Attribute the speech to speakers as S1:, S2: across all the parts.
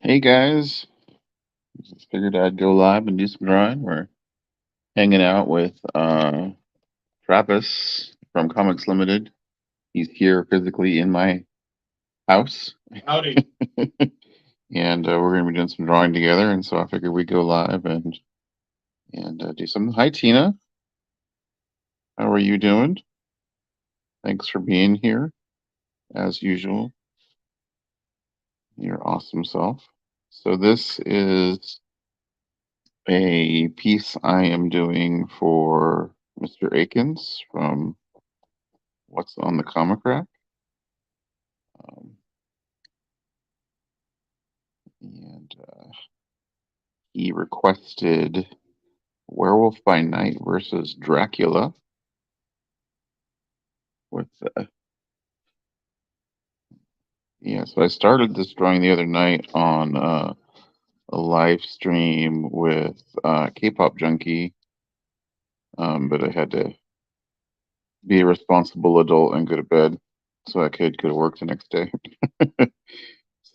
S1: Hey guys, just figured I'd go live and do some drawing. We're hanging out with Travis from Comics Limited. He's here physically in my house,
S2: Howdy.
S1: and we're going to be doing some drawing together. And so I figured we'd go live and do some. Hi Tina, how are you doing? Thanks for being here as usual. Your awesome self. So this is a piece I am doing for Mr. Akins from What's on the Comic Rack. Um, and he requested Werewolf by Night versus Dracula with yeah. So I started this drawing the other night on a live stream with K-pop Junkie, but I had to be a responsible adult and go to bed so I could go to work the next day.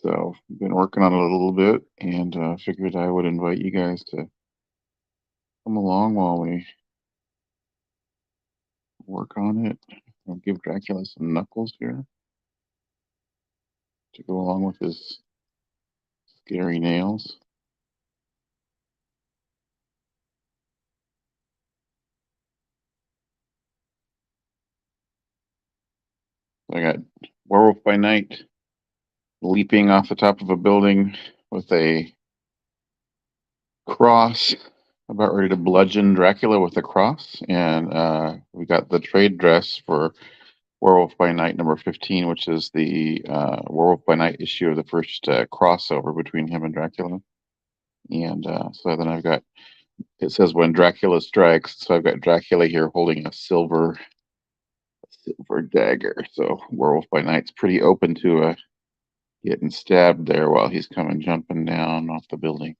S1: So I've been working on it a little bit, and figured I would invite you guys to come along while we work on it. I'll give Dracula some knuckles here to go along with his scary nails. I got Werewolf by Night leaping off the top of a building with a cross, about ready to bludgeon Dracula with a cross. And we got the trade dress for Werewolf by Night number 15, which is the Werewolf by Night issue of the first crossover between him and Dracula. And so then I've got, it says when Dracula strikes. So I've got Dracula here holding a silver dagger. So Werewolf by Night's pretty open to getting stabbed there while he's coming jumping down off the building.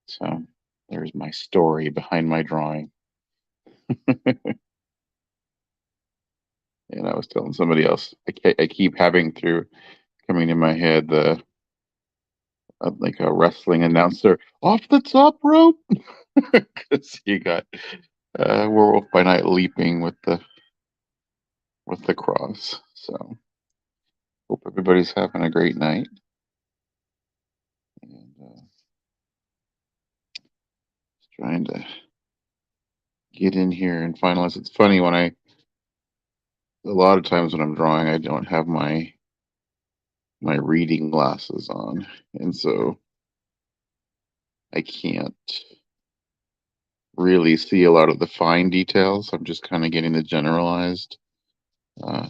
S1: So there's my story behind my drawing. And I was telling somebody else, I keep having through coming in my head the like a wrestling announcer off the top rope because you got Werewolf by Night leaping with the cross. So hope everybody's having a great night. And just trying to get in here and finalize. It's funny when a lot of times when I'm drawing, I don't have my reading glasses on, and so I can't really see a lot of the fine details. I'm just kind of getting the generalized uh,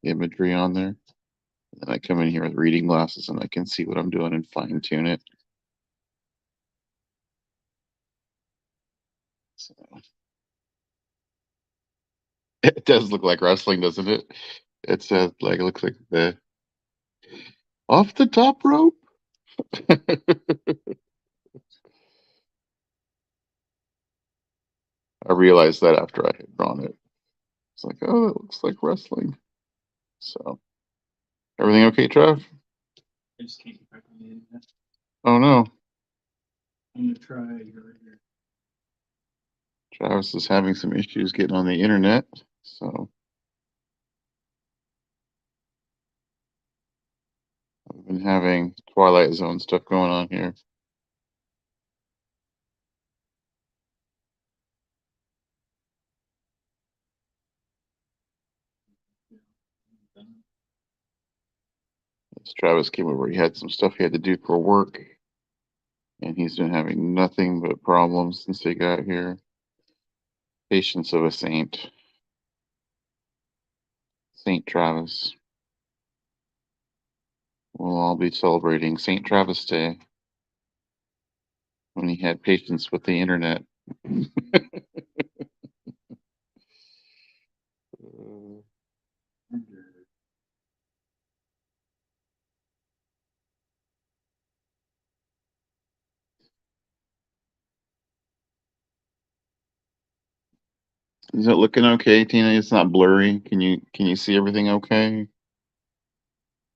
S1: imagery on there. And then I come in here with reading glasses, and I can see what I'm doing and fine tune it. So it does look like wrestling, doesn't it? It says like it looks like the off the top rope. I realized that after I had drawn it. It's like, oh, it looks like wrestling. So everything okay, Trev?
S2: I just can't get back on the internet.
S1: Oh no,
S2: I'm gonna try right here.
S1: Travis is having some issues getting on the internet. So I've been having Twilight Zone stuff going on here. As Travis came over, he had some stuff he had to do for work, and he's been having nothing but problems since he got here. Patience of a saint, Saint Travis. We'll all be celebrating Saint Travis Day when he had patience with the internet. Is it looking okay, Tina? It's not blurry. Can you see everything okay?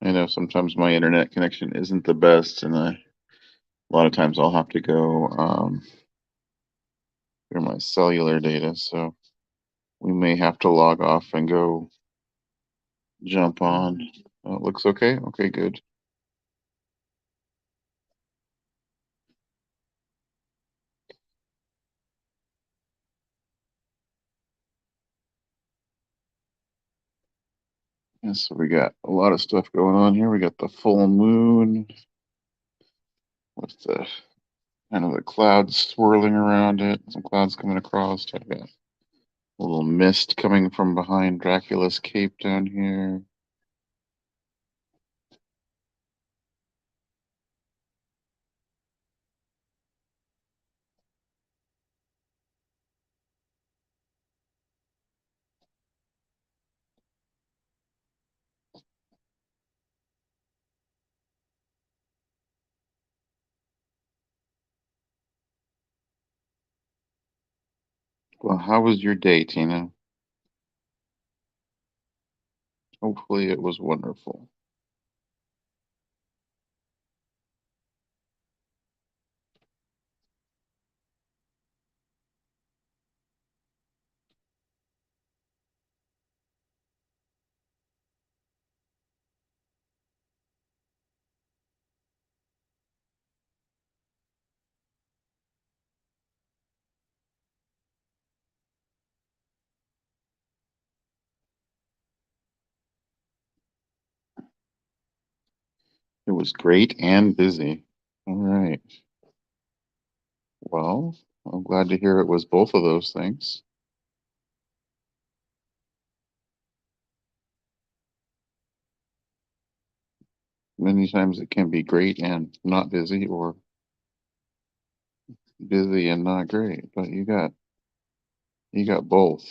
S1: I know sometimes my internet connection isn't the best, and a lot of times I'll have to go through my cellular data, so we may have to log off and go jump on. Oh, it looks okay. Okay, good. Yeah, so we got a lot of stuff going on here. We got the full moon with the kind of the clouds swirling around it. Some clouds coming across. I've got a little mist coming from behind Dracula's cape down here. Well, how was your day, Tina? Hopefully it was wonderful. It was great and busy. All right. Well, I'm glad to hear it was both of those things. Many times it can be great and not busy, or busy and not great, but you got both.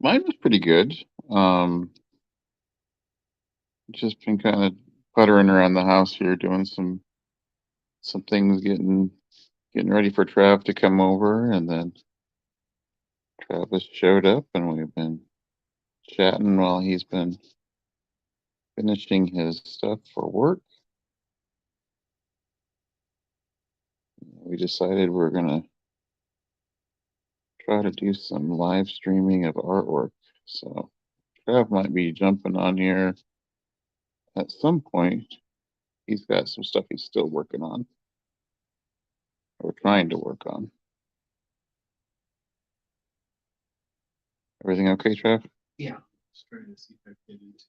S1: Mine was pretty good. Um, just been kind of puttering around the house here, doing some things, getting ready for Trav to come over, and then Travis showed up, and we've been chatting while he's been finishing his stuff for work. We decided we're gonna try to do some live streaming of artwork. So Trav might be jumping on here at some point. He's got some stuff he's still working on or trying to work on. Everything okay, Trav?
S2: Yeah. Just trying to see if I can get into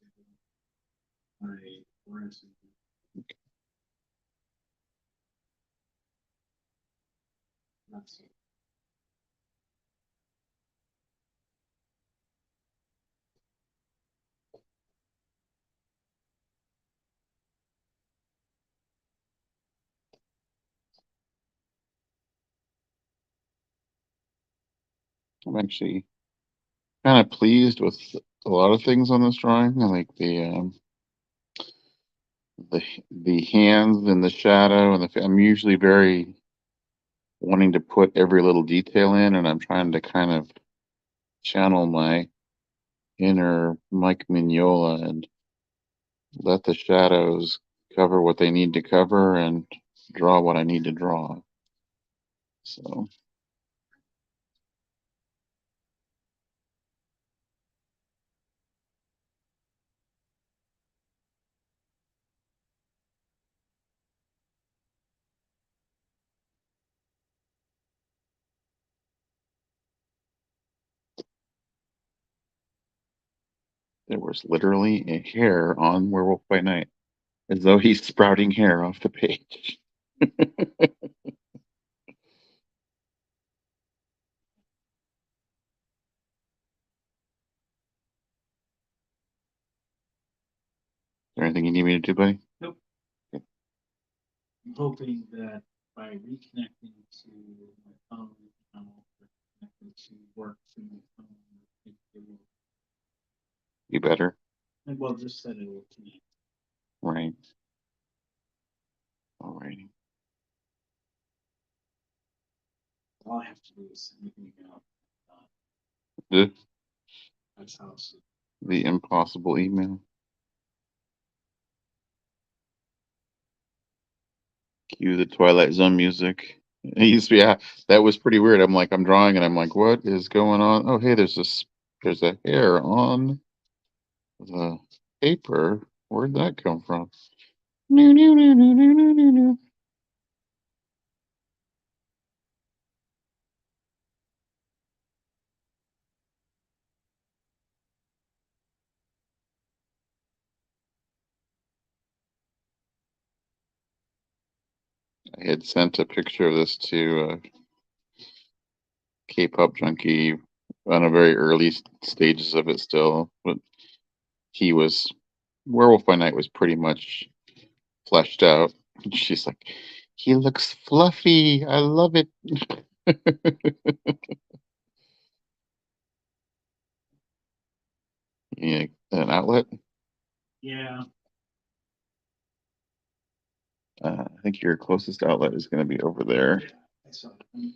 S2: my resume. That's it.
S1: I'm actually kind of pleased with a lot of things on this drawing. I like the hands and the shadow and I'm usually very wanting to put every little detail in, and I'm trying to kind of channel my inner Mike Mignola and let the shadows cover what they need to cover and draw what I need to draw. So there was literally a hair on Werewolf by Night, as though he's sprouting hair off the page. Is there anything you need me to do, buddy?
S2: Nope.
S1: Okay.
S2: I'm hoping that by reconnecting to my phone, I'm also connected to work through my phone. It will,
S1: You better.
S2: well, just that it will connect.
S1: Right. All righty.
S2: all I have to do is send an email.
S1: The,
S2: That's how it's.
S1: the impossible email. Cue the Twilight Zone music. Yeah, that was pretty weird. I'm like, I'm drawing and I'm like, what is going on? Oh, hey, there's a hair on the paper. Where'd that come from? No, no, no, no, no, no, no, no. I had sent a picture of this to K-pop junkie on a very early stages of it still, but he was Werewolf by Night was pretty much fleshed out. She's like, he looks fluffy. I love it. Yeah, an outlet.
S2: Yeah.
S1: I think your closest outlet is going to be over there.
S2: I saw it.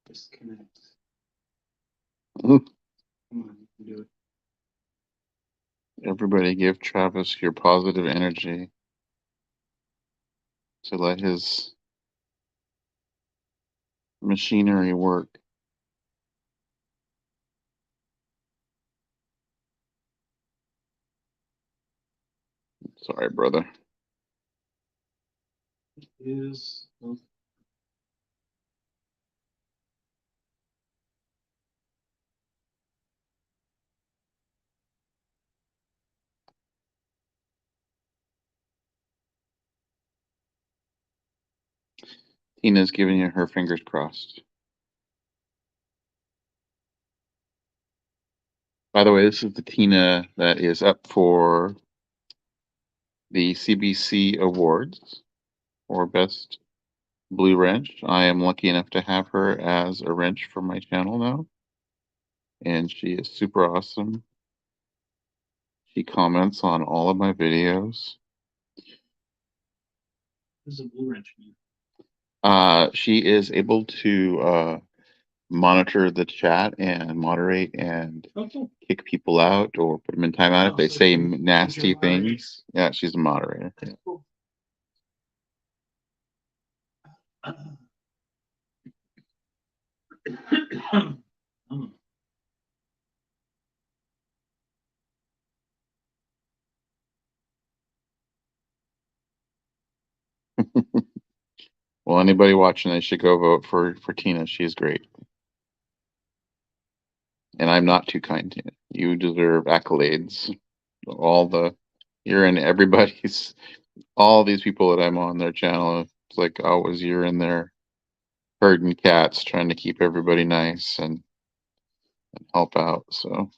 S2: Disconnect. Come on, you can do it.
S1: Everybody give Travis your positive energy to let his machinery work. Sorry, brother.
S2: Is
S1: Tina's giving you her fingers crossed. By the way, this is the Tina that is up for the CBC Awards for Best Blue Wrench. I am lucky enough to have her as a wrench for my channel now, and she is super awesome. She comments on all of my videos.
S2: This is a blue wrench.
S1: She is able to monitor the chat and moderate and
S2: Okay.
S1: kick people out or put them in timeout if
S2: Oh,
S1: they
S2: so
S1: say
S2: she's
S1: nasty
S2: your moderator.
S1: things. Yeah, she's a moderator. Yeah.
S2: Cool. Hmm.
S1: Well, anybody watching, they should go vote for Tina. She's great, and I'm not too kind to you. You deserve accolades. All the you're in everybody's all these people that I'm on their channel. It's like always you're in there herding cats, trying to keep everybody nice and help out. So,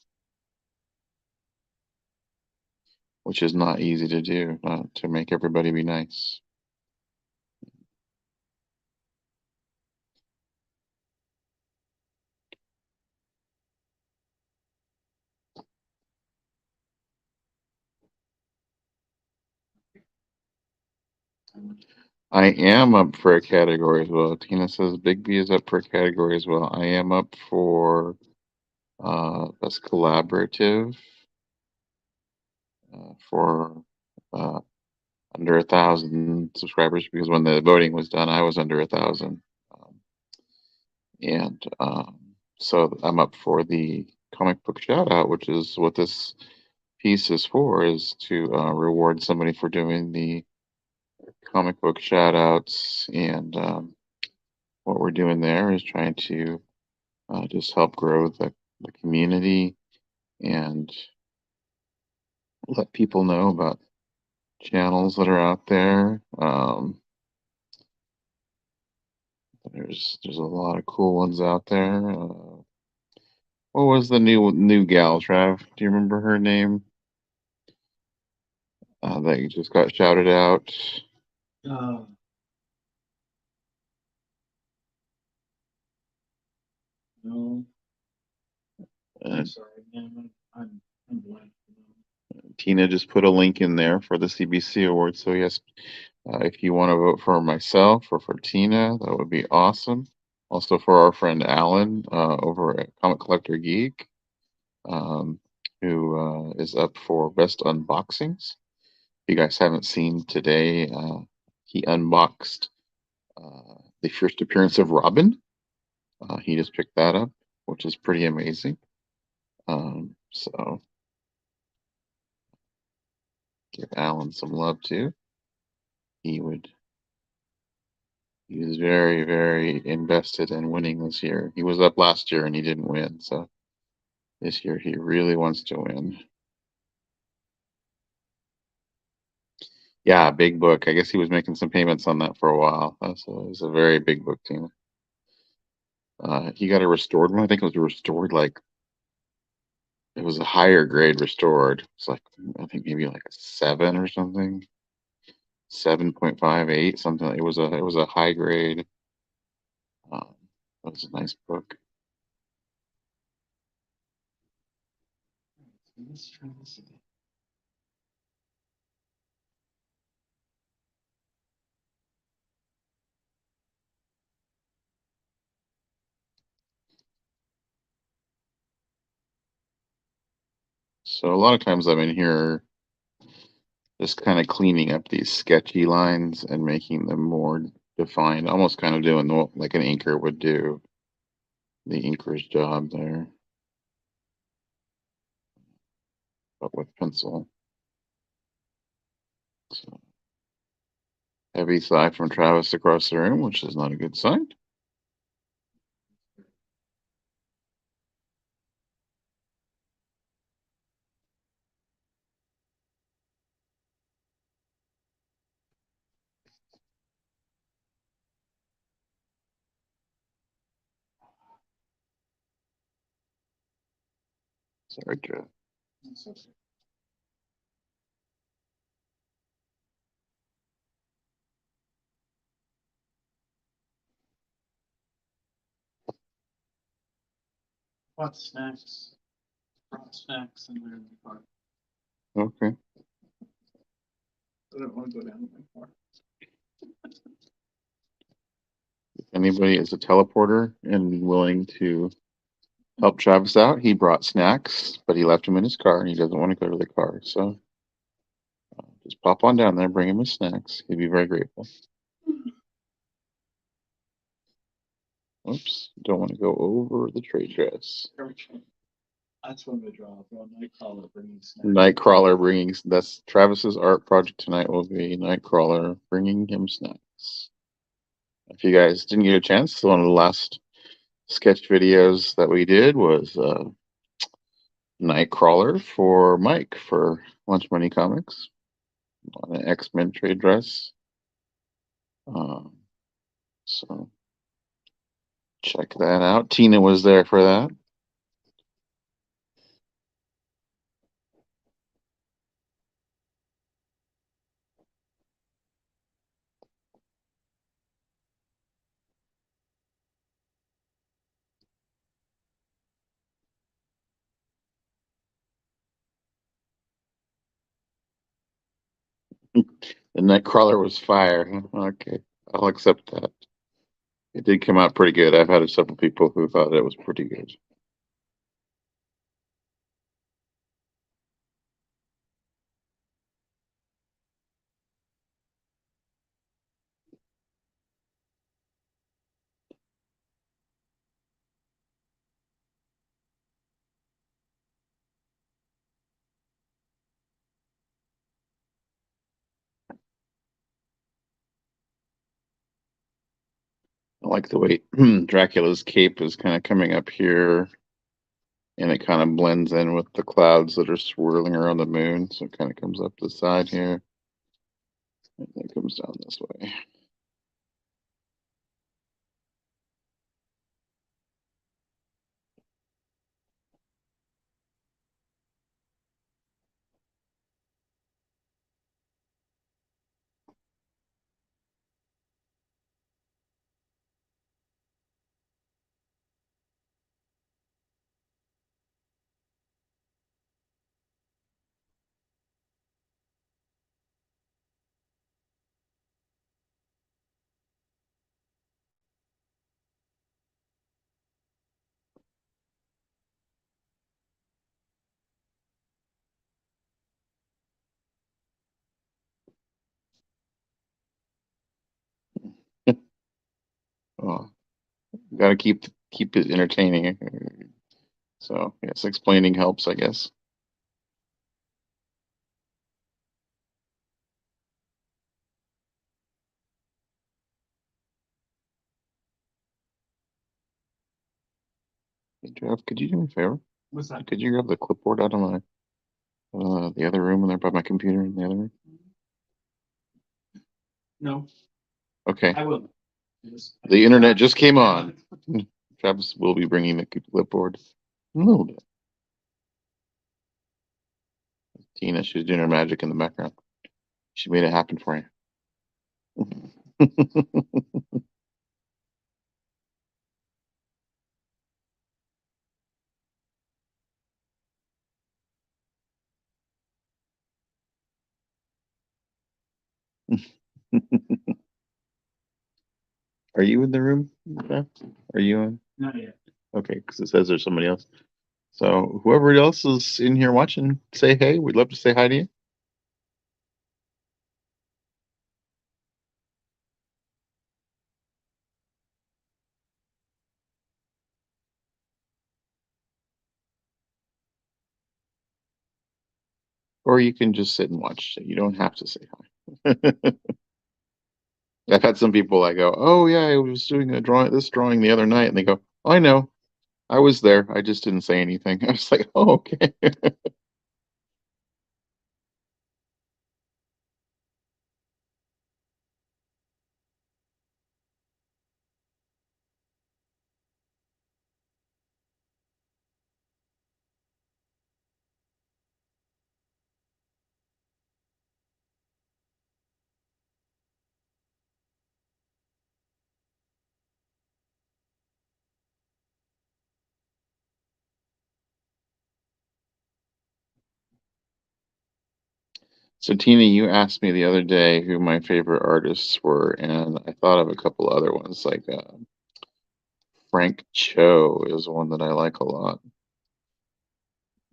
S1: which is not easy to do, to make everybody be nice. I am up for a category as well. Tina says Big B is up for a category as well. I am up for best collaborative for uh, under 1,000 subscribers because when the voting was done, I was under 1,000, and so I'm up for the comic book shout out, which is what this piece is for, is to reward somebody for doing the comic book shout outs. And what we're doing there is trying to just help grow the community and let people know about channels that are out there. There's a lot of cool ones out there. What was the new gal, Trav? Do you remember her name? That you just got shouted out.
S2: Uh, no,
S1: Uh,
S2: I'm sorry, man. I'm blank.
S1: Tina just put a link in there for the CBC Awards. So yes, if you want to vote for myself or for Tina, that would be awesome. Also for our friend Alan over at Comic Collector Geek, um, who is up for best unboxings. If you guys haven't seen today, he unboxed the first appearance of Robin. He just picked that up, which is pretty amazing. So give Alan some love too. He would. He was very, very invested in winning this year. He was up last year and he didn't win, so this year he really wants to win. Yeah, big book. I guess he was making some payments on that for a while. So it was a very big book team. He got a restored one. I think it was restored like it was a higher grade restored. It's like I think maybe like a 7 or something. 7.58 something. It was a high grade. Um, it was a nice book.
S2: Let's try this again.
S1: So a lot of times I'm in here just kind of cleaning up these sketchy lines and making them more defined, almost kind of doing like an inker would do, the inker's job there, but with pencil. So, heavy sigh from Travis across the room, which is not a good sign. Sorry, Trav.
S2: That's okay. Bought snacks, brought snacks in there in the car.
S1: Okay.
S2: I don't want to go down in my car.
S1: If anybody is a teleporter and willing to help Travis out, he brought snacks, but he left them in his car and he doesn't want to go to the car. So just pop on down there, bring him his snacks. He'd be very grateful. Oops, don't want to go over the trade dress.
S2: That's when we draw. Nightcrawler bringing snacks.
S1: Nightcrawler bringing, that's Travis's art project tonight will be Nightcrawler bringing him snacks. If you guys didn't get a chance, one of the last sketch videos that we did was Nightcrawler for Mike for Lunch Money Comics on an X-Men trade dress. Um, so check that out. Tina was there for that. The Nightcrawler was fire. Okay, I'll accept that. It did come out pretty good. I've had several people who thought it was pretty good. I like the way Dracula's cape is kind of coming up here, and it kind of blends in with the clouds that are swirling around the moon. So it kind of comes up the side here, and then comes down this way. Oh, got to keep it entertaining. So yes, explaining helps, I guess. Hey, Jeff, could you do me a favor?
S2: What's that?
S1: Could you grab the clipboard out of my the other room, and there by my computer in the other room?
S2: No,
S1: Okay.
S2: I will.
S1: The internet just came on. Travis will be bringing the clipboard in a little bit. Tina, she's doing her magic in the background. She made it happen for you. Are you in the room, Jeff? Are you in?
S2: Not yet.
S1: Okay, because it says there's somebody else. So whoever else is in here watching, say hey. We'd love to say hi to you. Or you can just sit and watch. You don't have to say hi. I've had some people I go, oh yeah, I was doing this drawing the other night, and they go, I know, I was there. I just didn't say anything. I was like, oh okay. So Tina, you asked me the other day who my favorite artists were, and I thought of a couple other ones. Like Frank Cho is one that I like a lot.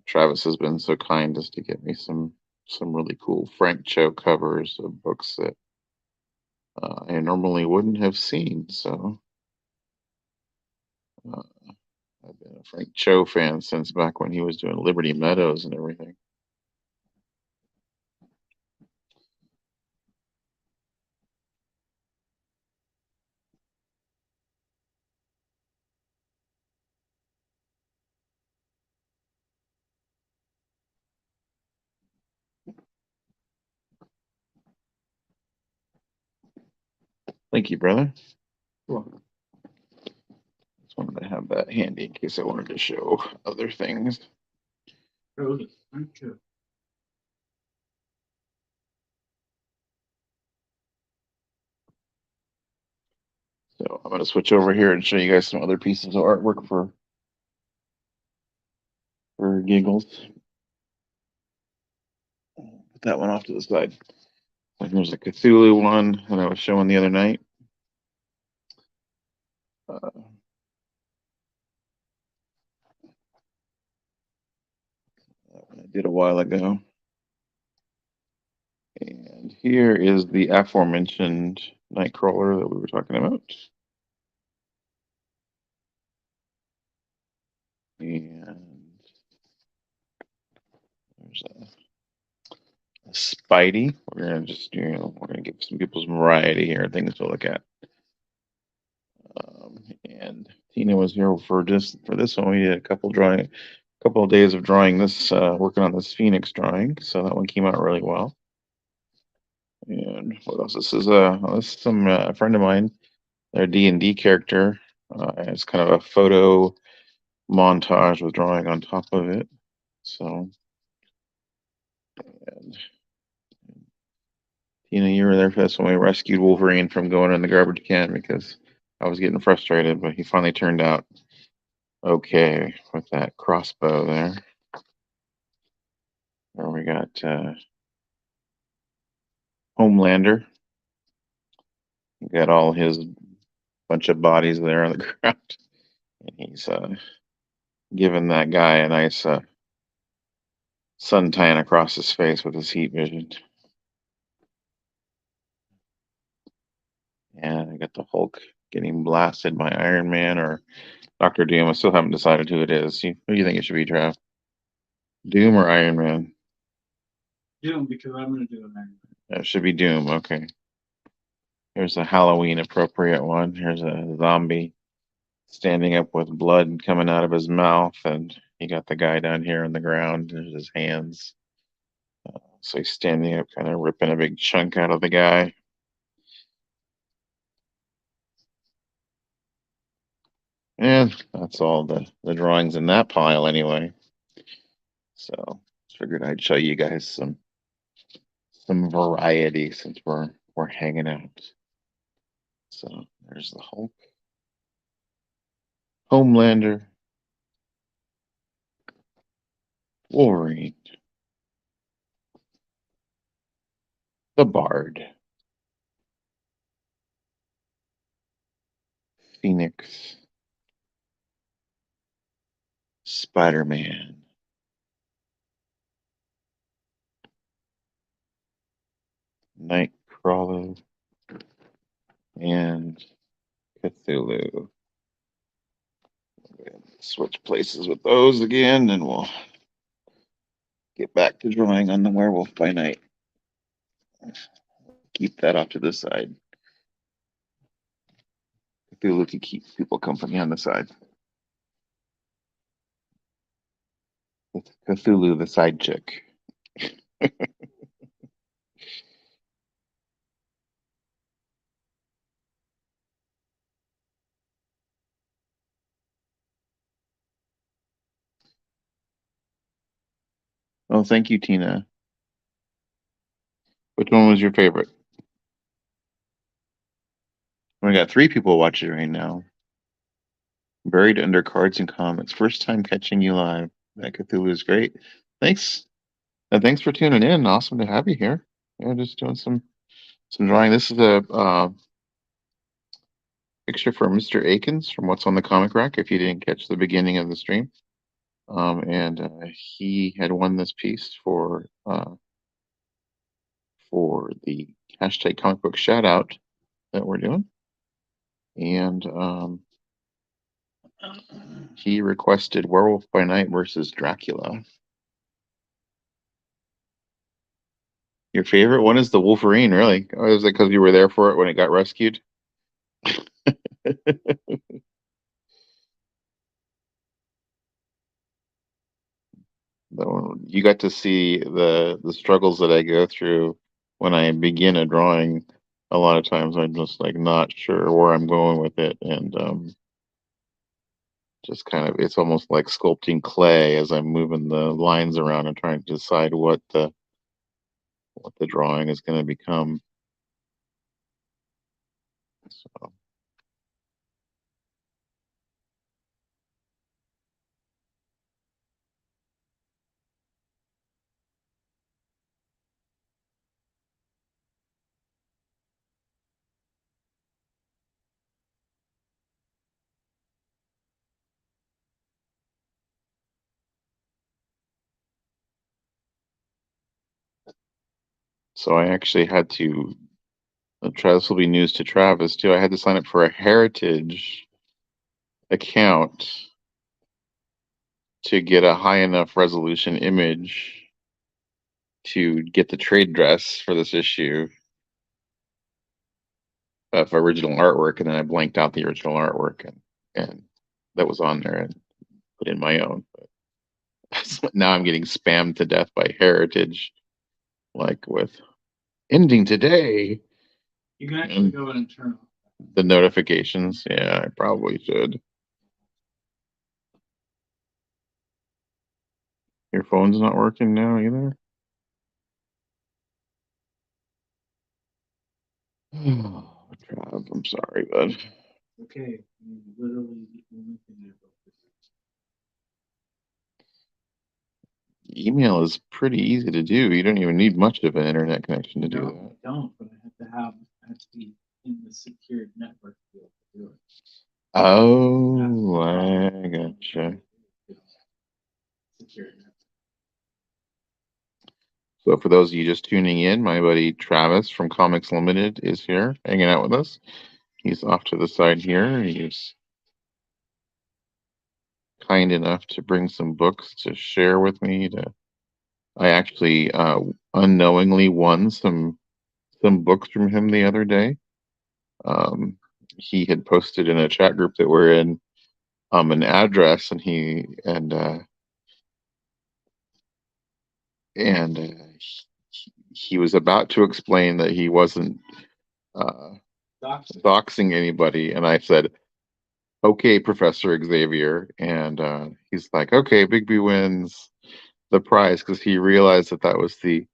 S1: Travis has been so kind as to get me some really cool Frank Cho covers of books that I normally wouldn't have seen. So uh, I've been a Frank Cho fan since back when he was doing Liberty Meadows and everything. Thank you, brother.
S2: Cool.
S1: Just wanted to have that handy in case I wanted to show other things.
S2: Oh, this. I'm sure.
S1: So I'm going to switch over here and show you guys some other pieces of artwork for giggles. Put that one off to the side. And there's a Cthulhu one that I was showing the other night. Uh, I did a while ago. And here is the aforementioned Nightcrawler that we were talking about. And there's a Spidey. We're gonna just, we're gonna give some people some variety here, things to look at. And Tina was here for this one. We did a couple of days of drawing this, working on this Phoenix drawing. So that one came out really well. And what else? This is some a friend of mine, their D&D character. It's kind of a photo montage with drawing on top of it. So, and Tina, you were there for this when we rescued Wolverine from going in the garbage can because I was getting frustrated, but he finally turned out okay with that crossbow there. There we got Homelander. He got all his bunch of bodies there on the ground, and he's giving that guy a nice suntan across his face with his heat vision. And I got the Hulk getting blasted by Iron Man or Doctor Doom. I still haven't decided who it is. Who do you think it should be, Trav? Doom or Iron Man?
S2: Doom, because I'm going to do an Iron Man.
S1: It should be Doom. Okay. Here's a Halloween appropriate one. Here's a zombie standing up with blood coming out of his mouth, and you got the guy down here on the ground. There's his hands. So he's standing up, kind of ripping a big chunk out of the guy. And that's all the drawings in that pile anyway. So figured I'd show you guys some variety since we're hanging out. So there's the Hulk, Homelander, Wolverine, the Bard, Phoenix, Spider-Man, Nightcrawler, and Cthulhu. Switch places with those again, and we'll get back to drawing on the Werewolf by Night. Keep that off to the side. Cthulhu can keep people company on the side. With Cthulhu, the side chick. Oh, thank you, Tina. Which one was your favorite? We got 3 people watching right now. Buried under cards and comments. First time catching you live. That Cthulhu is great. Thanks. And thanks for tuning in. Awesome to have you here. Yeah, just doing some drawing. This is a picture from Mr. Akins from What's on the Comic Rack, if you didn't catch the beginning of the stream. And he had won this piece for the hashtag comic book shout out that we're doing. And he requested Werewolf by Night versus Dracula. Your favorite one is the Wolverine, really? Oh, is it because you were there for it when it got rescued? You got to see the struggles that I go through when I begin a drawing. A lot of times I'm just like not sure where I'm going with it, and just kind of it's almost like sculpting clay as I'm moving the lines around and trying to decide what the drawing is going to become. So So I actually had to this will be news to Travis too. I had to sign up for a heritage account to get a high enough resolution image to get the trade dress for this issue of original artwork, and then I blanked out the original artwork and that was on there and put in my own. But now I'm getting spammed to death by Heritage, like with ending today.
S2: You can actually go in and turn off
S1: the notifications. Yeah, I probably should. Your phone's not working now either. Trav, I'm sorry, bud.
S2: Okay, literally the only thing I wrote this.
S1: Email is pretty easy to do. You don't even need much of an internet connection to do that.
S2: I don't, but I have to be in the secured network to be able to do it.
S1: Oh, I gotcha.
S2: Secured network.
S1: So for those of you just tuning in, my buddy Travis from Comics Limited is here hanging out with us. He's off to the side here. He's kind enough to bring some books to share with me. I actually unknowingly won some books from him the other day. He had posted in a chat group that we're in an address, and he was about to explain that he wasn't doxing anybody, and I said, "Okay, Professor Xavier," and he's like, "Okay, Bigby wins the prize," because he realized that was the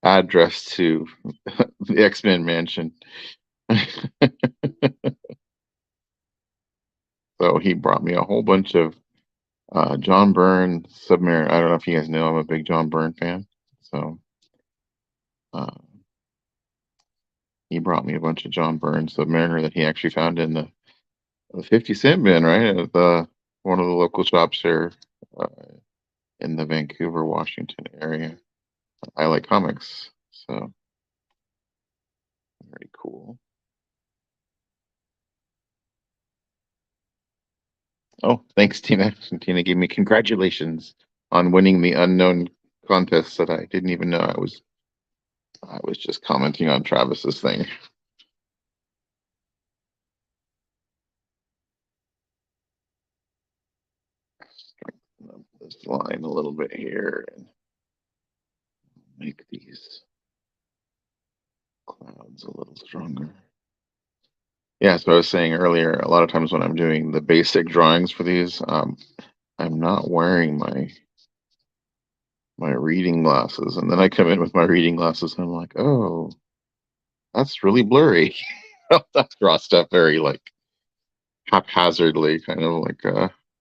S1: address to the X-Men mansion. So he brought me a whole bunch of John Byrne, Submariner. I don't know if you guys know, I'm a big John Byrne fan. So uh, he brought me a bunch of John Byrne, Submariner that he actually found in the 50-cent bin, right? At one of the local shops here uh, in the Vancouver, Washington area. I like comics, so very cool. Oh, thanks, Tina. Tina gave me congratulations on winning the unknown contest that I didn't even know I was just commenting on Travis's thing. Strengthen up this line a little bit here and make these clouds a little stronger. Yeah, so I was saying earlier, a lot of times when I'm doing the basic drawings for these, I'm not wearing my reading glasses, and then I come in with my reading glasses, and I'm like, oh, that's really blurry. I draw stuff very like haphazardly, kind of like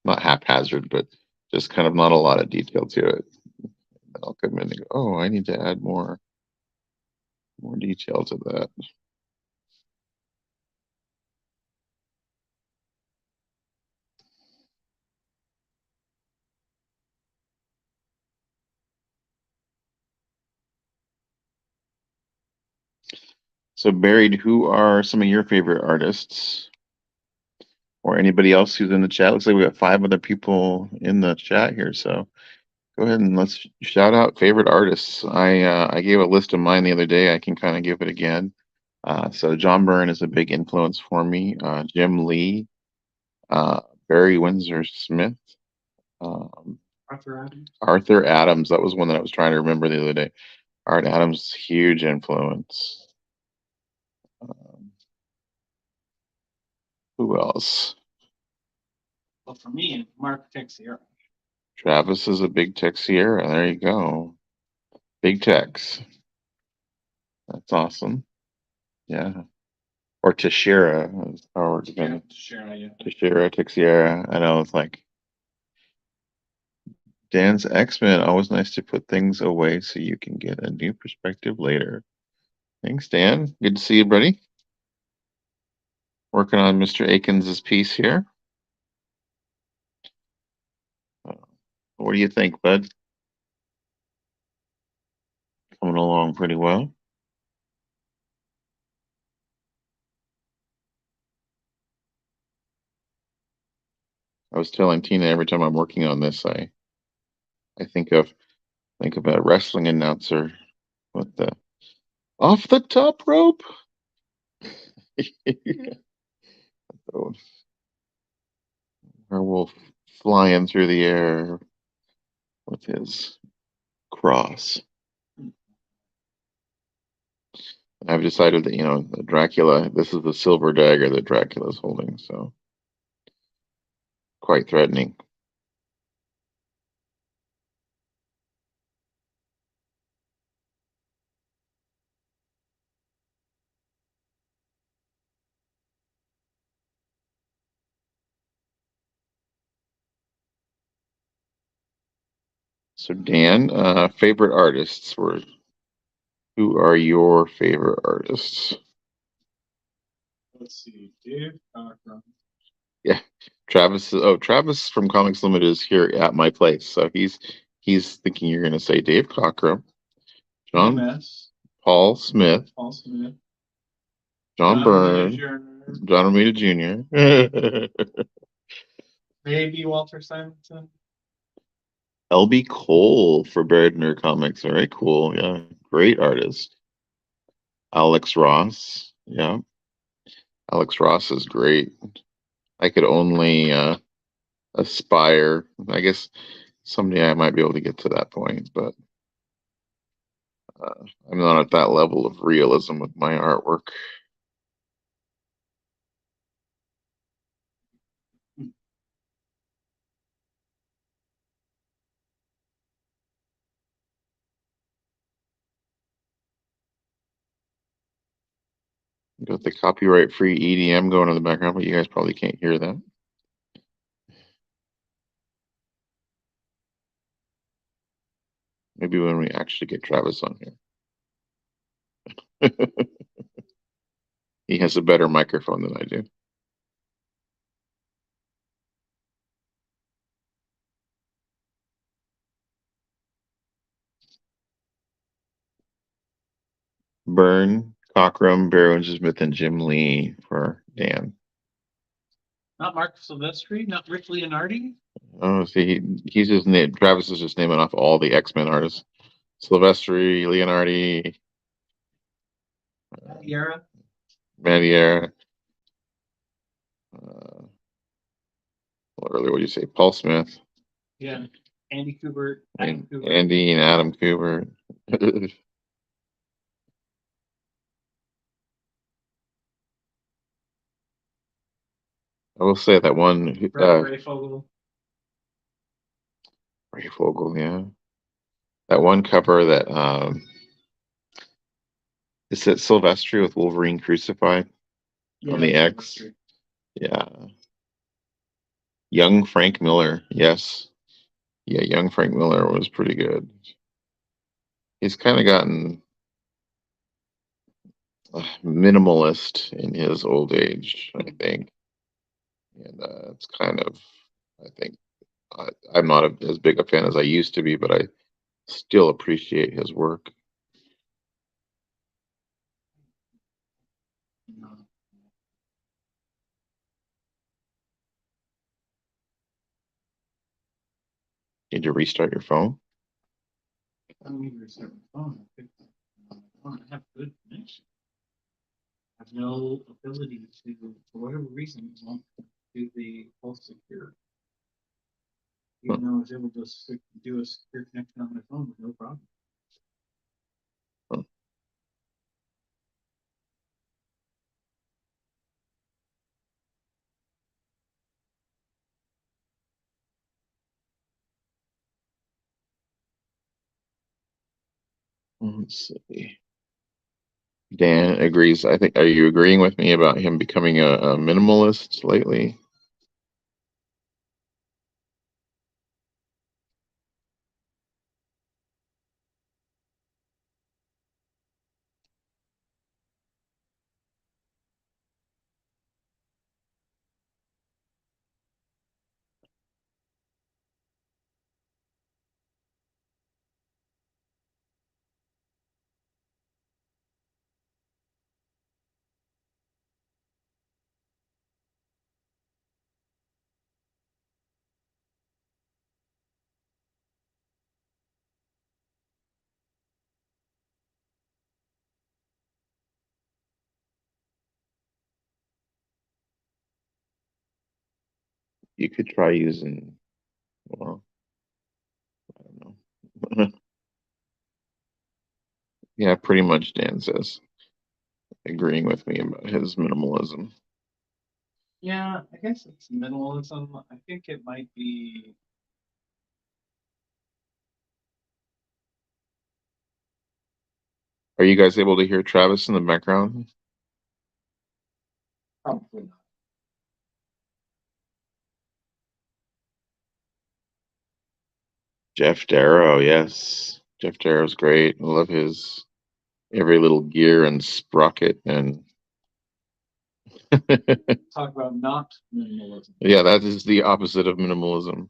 S1: not haphazard, but just kind of not a lot of detail to it. And I'll come in and go, oh, I need to add more detail to that. So, Buried, who are some of your favorite artists? Or anybody else who's in the chat? Looks like we got 5 other people in the chat here. So go ahead and let's shout out favorite artists. I gave a list of mine the other day. I can kind of give it again. So John Byrne is a big influence for me. Jim Lee, Barry Windsor Smith, um, Arthur Adams. That was one that I was trying to remember the other day. Art Adams, huge influence. Who else?
S2: Well, for me, Mark Texiera.
S1: Travis is a big Texiera. There you go. Big Tex. That's awesome. Yeah. Or Teixeira. Or
S2: Teixeira, yeah.
S1: Teixeira, Texiera. I know it's like Dan's X-Men. Always nice to put things away so you can get a new perspective later. Thanks, Dan. Good to see you, buddy. Working on Mr. Akins' piece here. What do you think, bud? Coming along. going pretty well. I was telling Tina every time I'm working on this, I think of a wrestling announcer with the off the top rope. So, Werewolf flying through the air with his cross. I've decided that, the Dracula, this is the silver dagger that Dracula's holding, so quite threatening. So Dan, favorite artists were who are your favorite artists?
S2: Let's see, Dave Cockrum.
S1: Yeah, Travis from Comics Limited is here at my place, so he's thinking you're going to say Dave Cockrum, John
S2: EMS,
S1: Paul Smith,
S2: Paul Smith,
S1: John
S2: John Romita
S1: Byrne,
S2: Jr.,
S1: John Romita Jr.,
S2: maybe Walter Simonson.
S1: LB Cole for Berdner Comics. Very cool. Yeah, great artist. Alex Ross. Yeah, Alex Ross is great. I could only aspire. I guess someday I might be able to get to that point, but I'm not at that level of realism with my artwork. Got the copyright-free EDM going in the background, but you guys probably can't hear that. Maybe when we actually get Travis on here. He has a better microphone than I do. Byrne, Cockrum, Barrow Smith, and Jim Lee for Dan.
S2: Not Mark Silvestri, not Rick Leonardi.
S1: Oh, see, he's just Travis is just naming off all the X-Men artists: Silvestri, Leonardi,
S2: Yara.
S1: Madier. Earlier, what do you say? Paul Smith.
S2: Yeah. Andy Kubert.
S1: And Andy and Adam Kubert. I will say that one.
S2: Ray Fogel.
S1: Ray Fogel, yeah. That one cover that is it Silvestri with Wolverine crucified on the X?
S2: Silvestri.
S1: Yeah. Young Frank Miller, yes. Yeah, young Frank Miller was pretty good. He's kind of gotten minimalist in his old age, I think. And it's kind of, I think, I'm not as big a fan as I used to be, but I still appreciate his work. Need to restart your phone?
S2: I don't need to restart my phone. I have good connection. I have no ability to, for whatever reason, want to do the pulse secure. Even though I was able to do a secure connection on my phone with no problem.
S1: Huh. Let's see. Dan agrees. I think, are you agreeing with me about him becoming a minimalist lately? You could try using, well, I don't know. Yeah, pretty much Dan says, agreeing with me about his minimalism.
S2: Yeah, I guess it's minimalism. I think it might be.
S1: Are you guys able to hear Travis in the background?
S2: Probably not.
S1: Jeff Darrow, yes. Jeff Darrow's great. I love his every little gear and sprocket and
S2: Talk about not minimalism.
S1: yeah, that is the opposite of minimalism.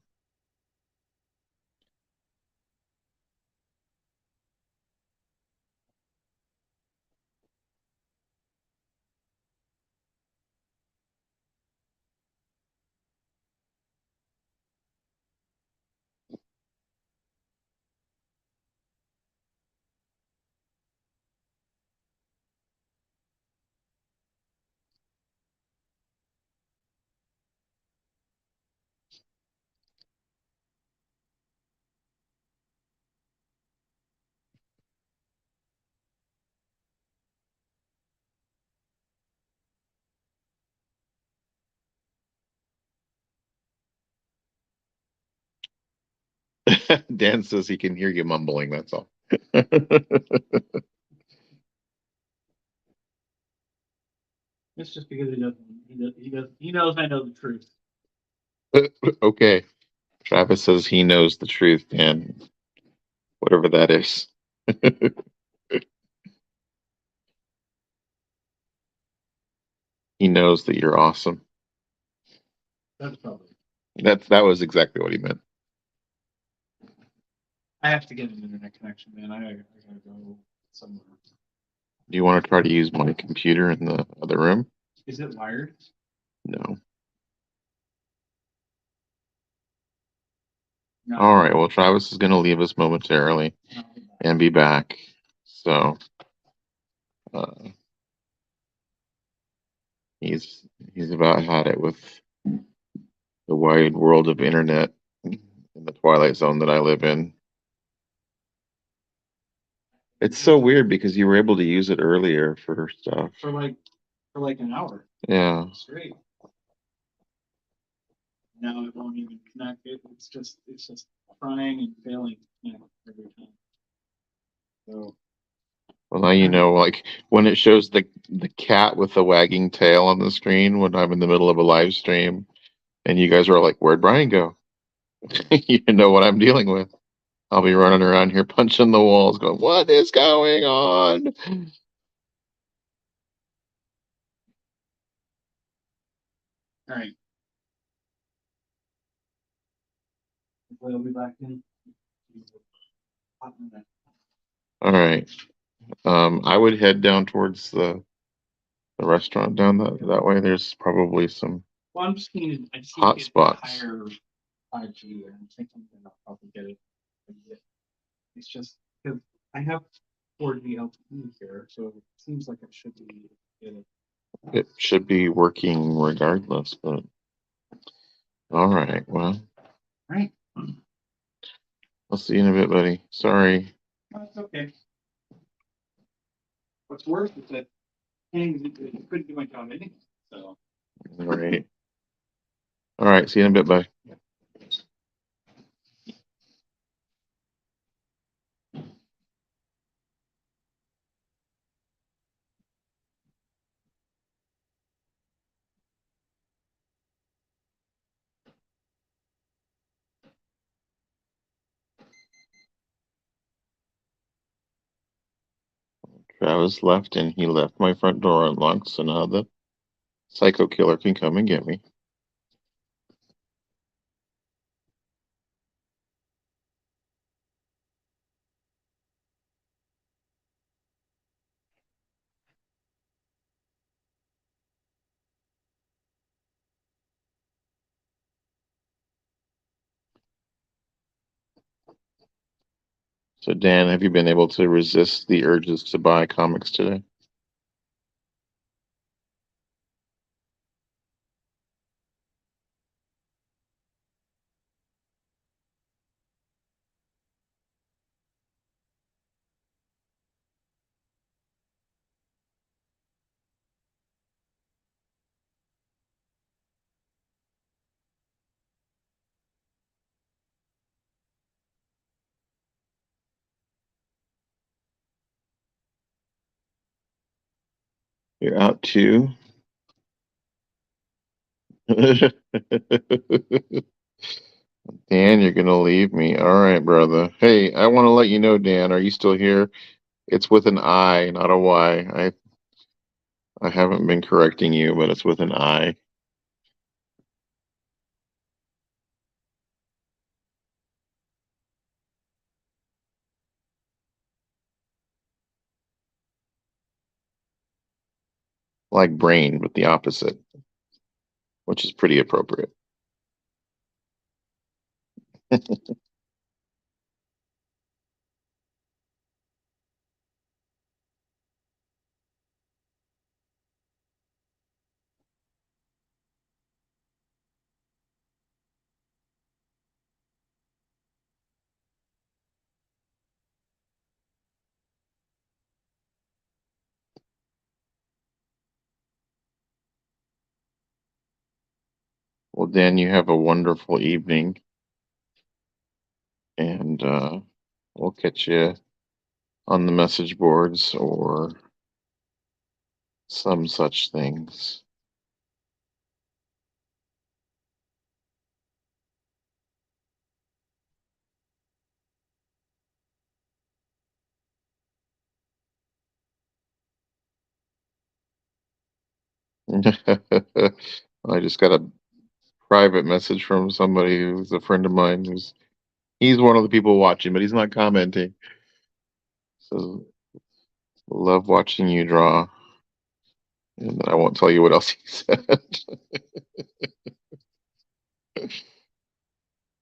S1: Dan says he can hear you mumbling, that's all.
S2: It's just because he doesn't. He knows I know the truth.
S1: Okay. Travis says he knows the truth, Dan. Whatever that is. He knows that you're awesome.
S2: That's probably.
S1: That was exactly what he meant.
S2: I have to get an internet connection, man. I gotta go somewhere.
S1: Do you want to try to use my computer in the other room?
S2: Is it wired?
S1: No.
S2: No.
S1: All right. Well, Travis is going to leave us momentarily
S2: No.
S1: and be back. So uh, he's he's about had it with the wide world of internet in the Twilight Zone that I live in. It's so weird because you were able to use it earlier for stuff.
S2: For like an hour
S1: Yeah.
S2: straight. Now it won't even connect. It's just trying and failing every time. So
S1: Well, now you know, like when it shows the cat with the wagging tail on the screen when I'm in the middle of a live stream, and you guys are all like, "Where'd Brian go?" You know what I'm dealing with. I'll be running around here punching the walls, going, "What is going on?"
S2: all right. Hopefully I'll be back in.
S1: All right. I would head down towards the restaurant down that way. There's probably some
S2: Well, I just need to
S1: hot
S2: get
S1: spots.
S2: higher 5G, and I'm thinking that I'll probably get it. It's just because I have 4G LTE here, so it seems like it should be good.
S1: It should be working regardless, but all right. Well,
S2: Right.
S1: I'll see you in a bit, buddy. Sorry.
S2: That's okay. What's worse is that you couldn't do my job anyway. So
S1: All right. All right. See you in a bit, buddy. Travis left and he left my front door unlocked, so now the psycho killer can come and get me. So, Dan, have you been able to resist the urges to buy comics today? You're out too. Dan, you're gonna leave me. All right, brother. Hey, I want to let you know, Dan, are you still here? It's with an I, not a Y. I haven't been correcting you, but it's with an I. Like brain, but the opposite, which is pretty appropriate. Well, Dan, you have a wonderful evening, and we'll catch you on the message boards or some such things. I just got a private message from somebody who's a friend of mine who's he's one of the people watching, but he's not commenting. So love watching you draw. And I won't tell you what else he said.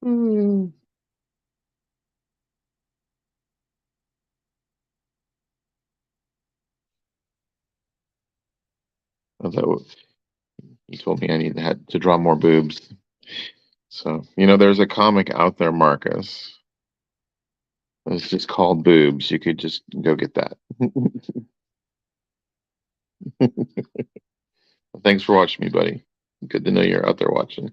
S1: Hmm. Although he told me I need had to draw more boobs. So, there's a comic out there, Marcus. It's just called Boobs. You could just go get that. Thanks for watching me, buddy. Good to know you're out there watching.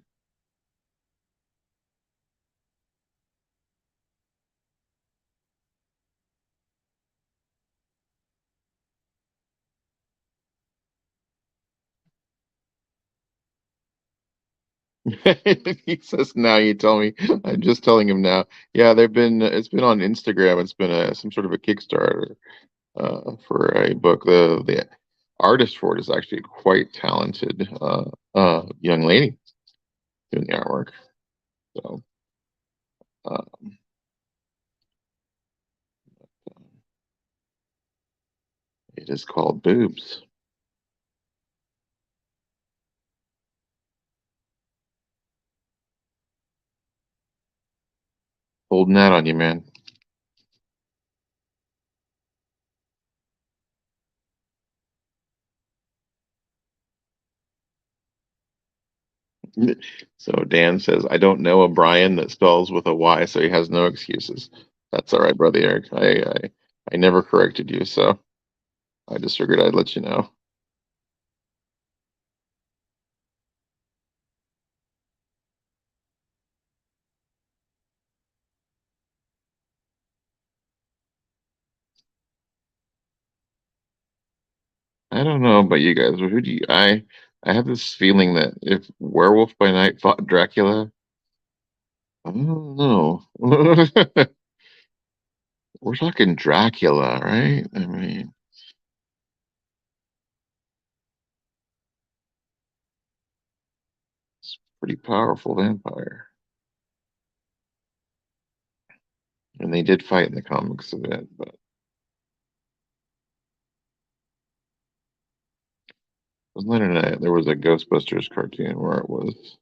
S1: He says now you tell me. I'm just telling him now. Yeah, it's been on Instagram. It's been some sort of a Kickstarter for a book. The artist for it is actually quite talented young lady doing the artwork. So um, it is called Boobs. Holding that on you, man. So Dan says, I don't know a Brian that spells with a Y, so he has no excuses. That's all right, brother Eric. I never corrected you, so I just figured I'd let you know. I don't know about you guys, but who do you I have this feeling that if Werewolf by Night fought Dracula, I don't know. We're talking Dracula, right? I mean, it's a pretty powerful vampire. And they did fight in the comics a bit, but wasn't there was a Ghostbusters cartoon where it was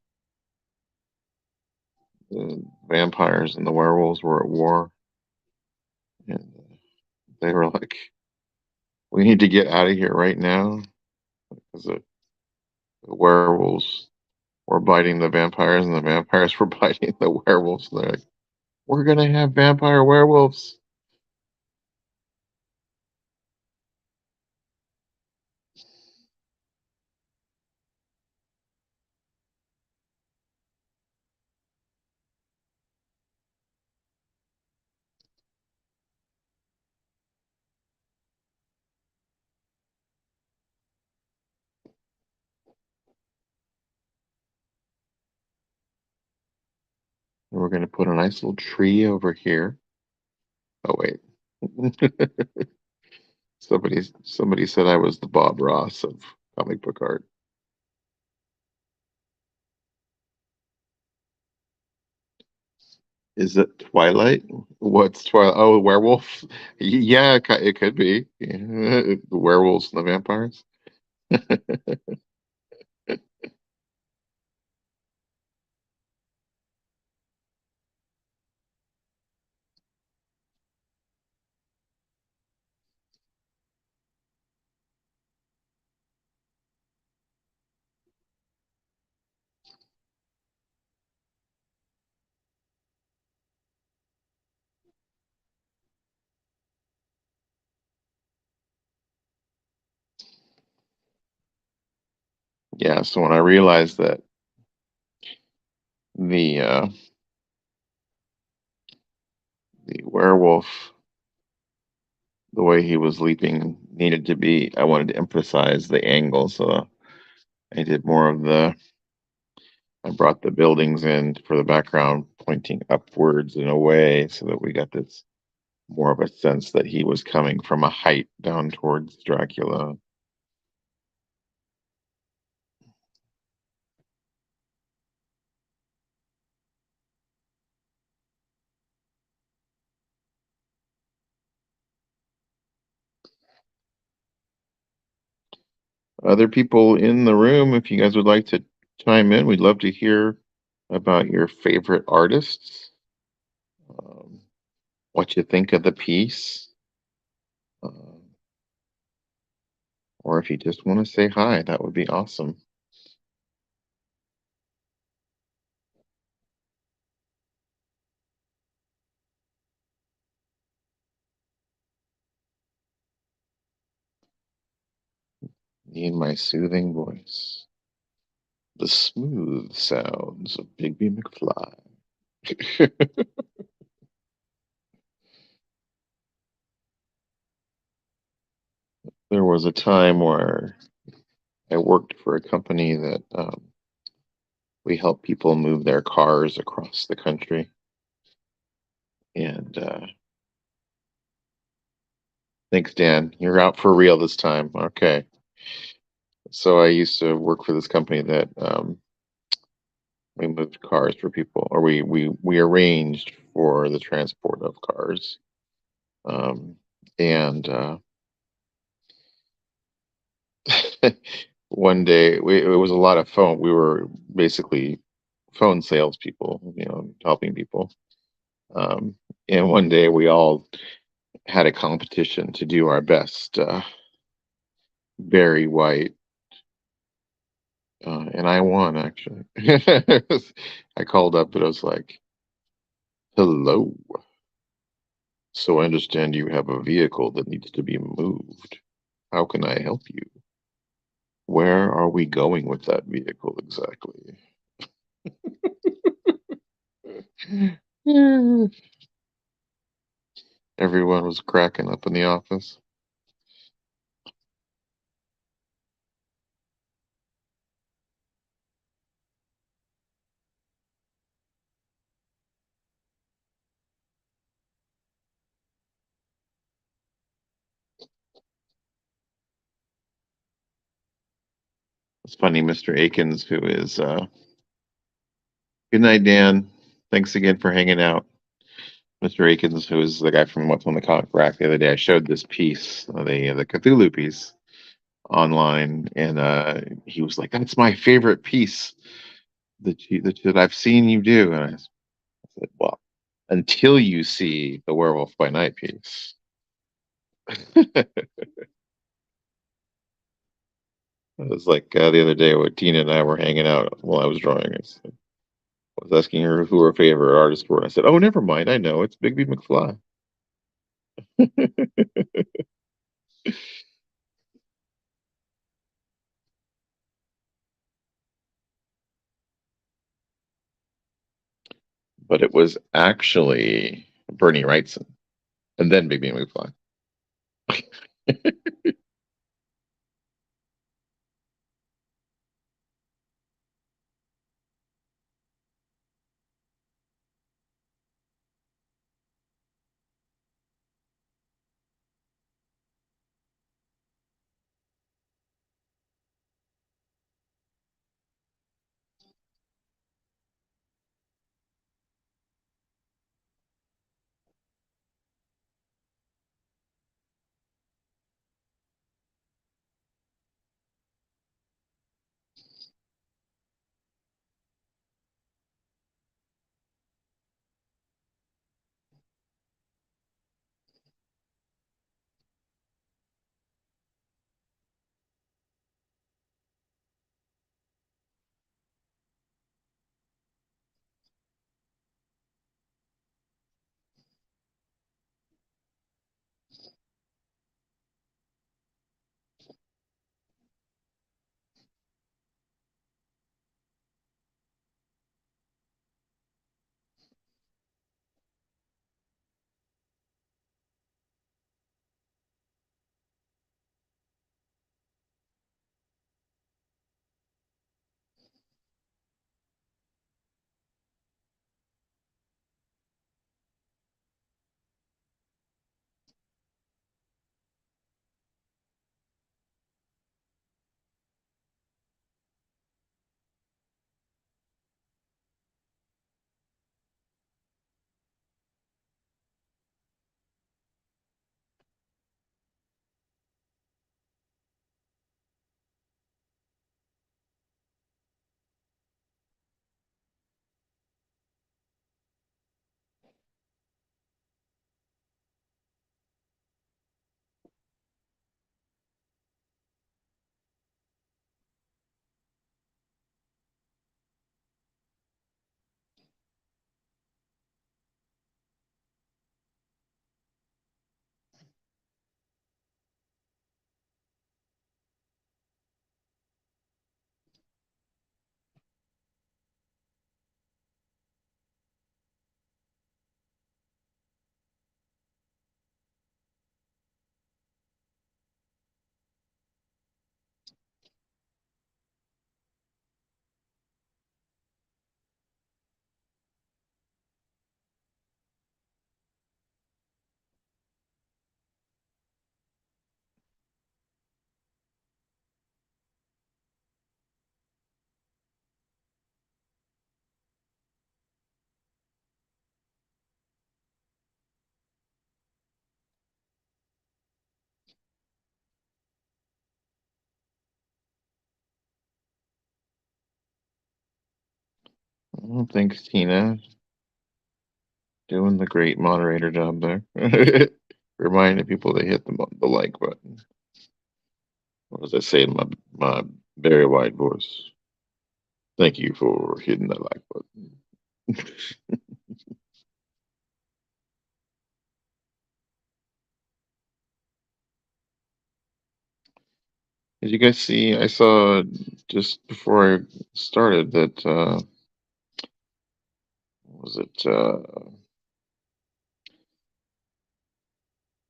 S1: the vampires and the werewolves were at war, and they were like, "We need to get out of here right now," because the werewolves were biting the vampires, and the vampires were biting the werewolves. They're like, "We're gonna have vampire werewolves." And we're going to put a nice little tree over here. Oh, wait. Somebody said I was the Bob Ross of comic book art. Is it Twilight? What's Twilight? Oh, Werewolf. Yeah, it could be. Yeah. The werewolves and the vampires. Yeah, so when I realized that the uh, the werewolf, the way he was leaping, needed to be, I wanted to emphasize the angle, so I did more of the. I brought the buildings in for the background, pointing upwards and away, so that we got this more of a sense that he was coming from a height down towards Dracula. Other people in the room, if you guys would like to chime in, we'd love to hear about your favorite artists, um, what you think of the piece, uh, or if you just want to say hi, that would be awesome. Me and my soothing voice, the smooth sounds of Bigby McFly. There was a time where I worked for a company that we help people move their cars across the country. And thanks, Dan. You're out for real this time. Okay. So I used to work for this company that we moved cars for people, or we arranged for the transport of cars. And one day it was a lot of phone. We were basically phone salespeople, helping people. Um, and one day we all had a competition to do our best, Barry White, and I won actually. I called up, but I was like, "Hello, so I understand you have a vehicle that needs to be moved. How can I help you? Where are we going with that vehicle exactly?" Everyone was cracking up in the office. It's funny, Mr. Akins, who is good night, Dan. Thanks again for hanging out. Mr. Akins, who is the guy from What's on the Comic Rack, the other day, I showed this piece, the Cthulhu piece, online, and he was like, "That's my favorite piece that I've seen you do." And I said, "Well, until you see the Werewolf by Night piece." It was like the other day when Tina and I were hanging out while I was drawing. I was asking her who her favorite artists were. I said, "Oh, never mind. I know it's Bigby McFly." But it was actually Bernie Wrightson, and then Bigby McFly. Well, thanks, Tina. Doing the great moderator job there. Reminding people to hit the like button. What does I say in my very wide voice? Thank you for hitting that like button. Did you guys see? I saw just before I started that was it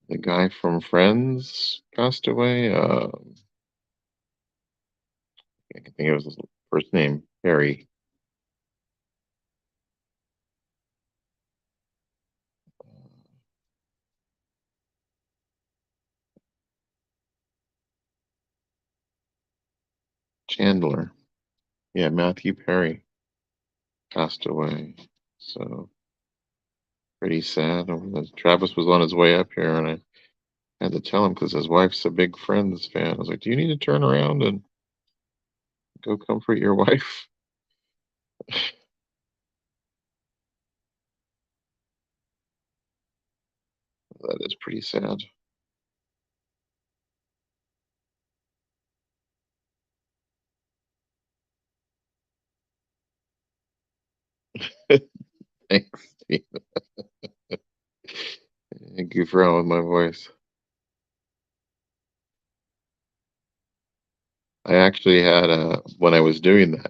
S1: the guy from Friends passed away? I can think it was his first name, Harry Chandler. Yeah, Matthew Perry passed away. So pretty sad. Travis was on his way up here, and I had to tell him because his wife's a big Friends fan. I was like, "Do you need to turn around and go comfort your wife?" That is pretty sad. Thanks, Steve. I goof around with my voice. I actually had when I was doing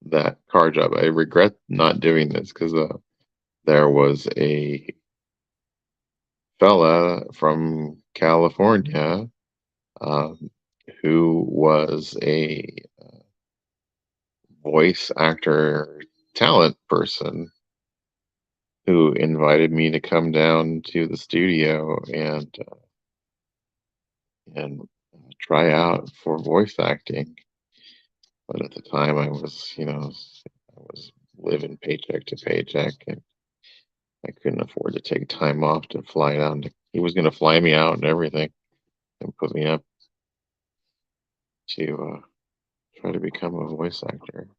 S1: that car job. I regret not doing this because there was a fella from California um, who was a voice actor talent person who invited me to come down to the studio and try out for voice acting. But at the time, I was living paycheck to paycheck, and I couldn't afford to take time off to fly down. He was going to fly me out and everything, and put me up to try to become a voice actor.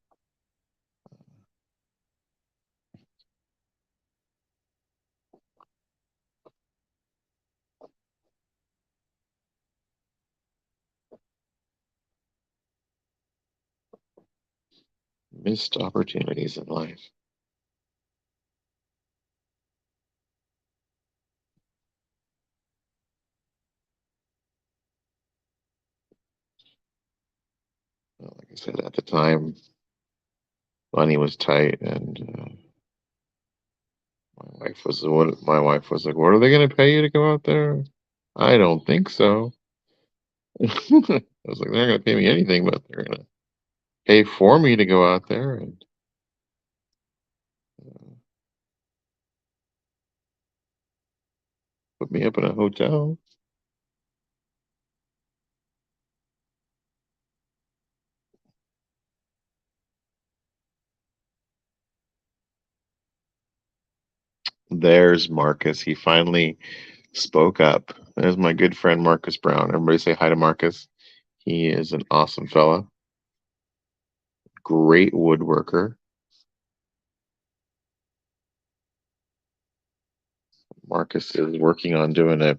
S1: Missed opportunities in life. Like I said, at the time, money was tight, and my wife was like, "What are they going to pay you to go out there?" I don't think so. I was like, "They're not going to pay me anything, but they're going to pay for me to go out there and put me up in a hotel." There's Marcus. He finally spoke up. There's my good friend Marcus Brown. Everybody say hi to Marcus. He is an awesome fella, great woodworker. Marcus is working on doing a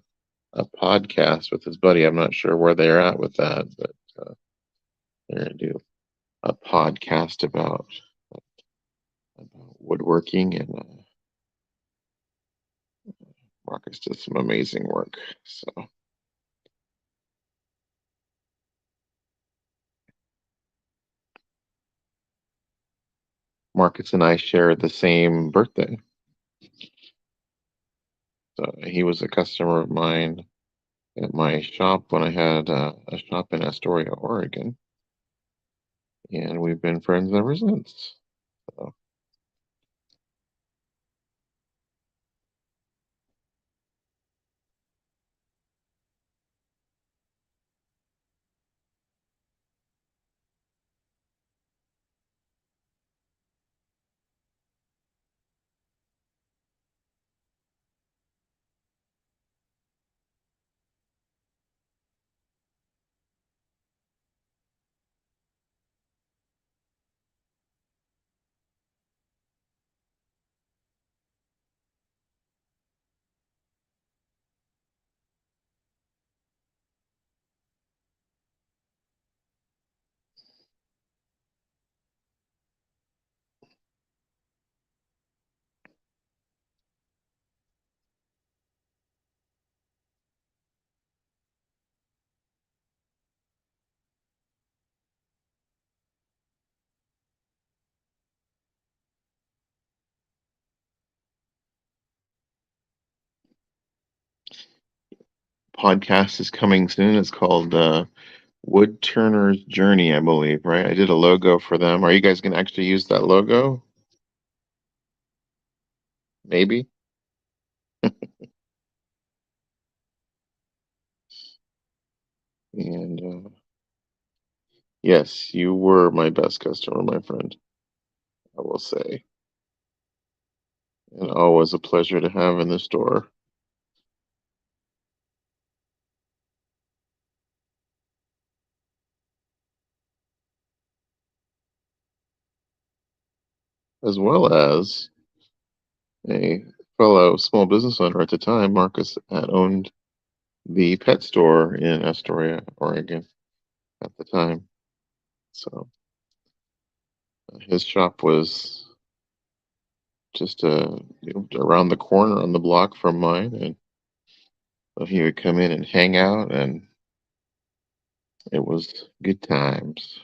S1: podcast with his buddy. I'm not sure where they're at with that, but they're going to do a podcast about woodworking, and Marcus does some amazing work. So Marcus and I share the same birthday. So he was a customer of mine at my shop when I had a shop in Astoria, Oregon, and we've been friends ever since. So podcast is coming soon. It's called Wood Turner's Journey, I believe, right? I did a logo for them. Are you guys going to actually use that logo? Maybe. And yes, you were my best customer, my friend, I will say. And always a pleasure to have in the store, as well as a fellow small business owner at the time. Marcus had owned the pet store in Astoria, Oregon at the time. So his shop was just around the corner on the block from mine, and so he would come in and hang out, and it was good times.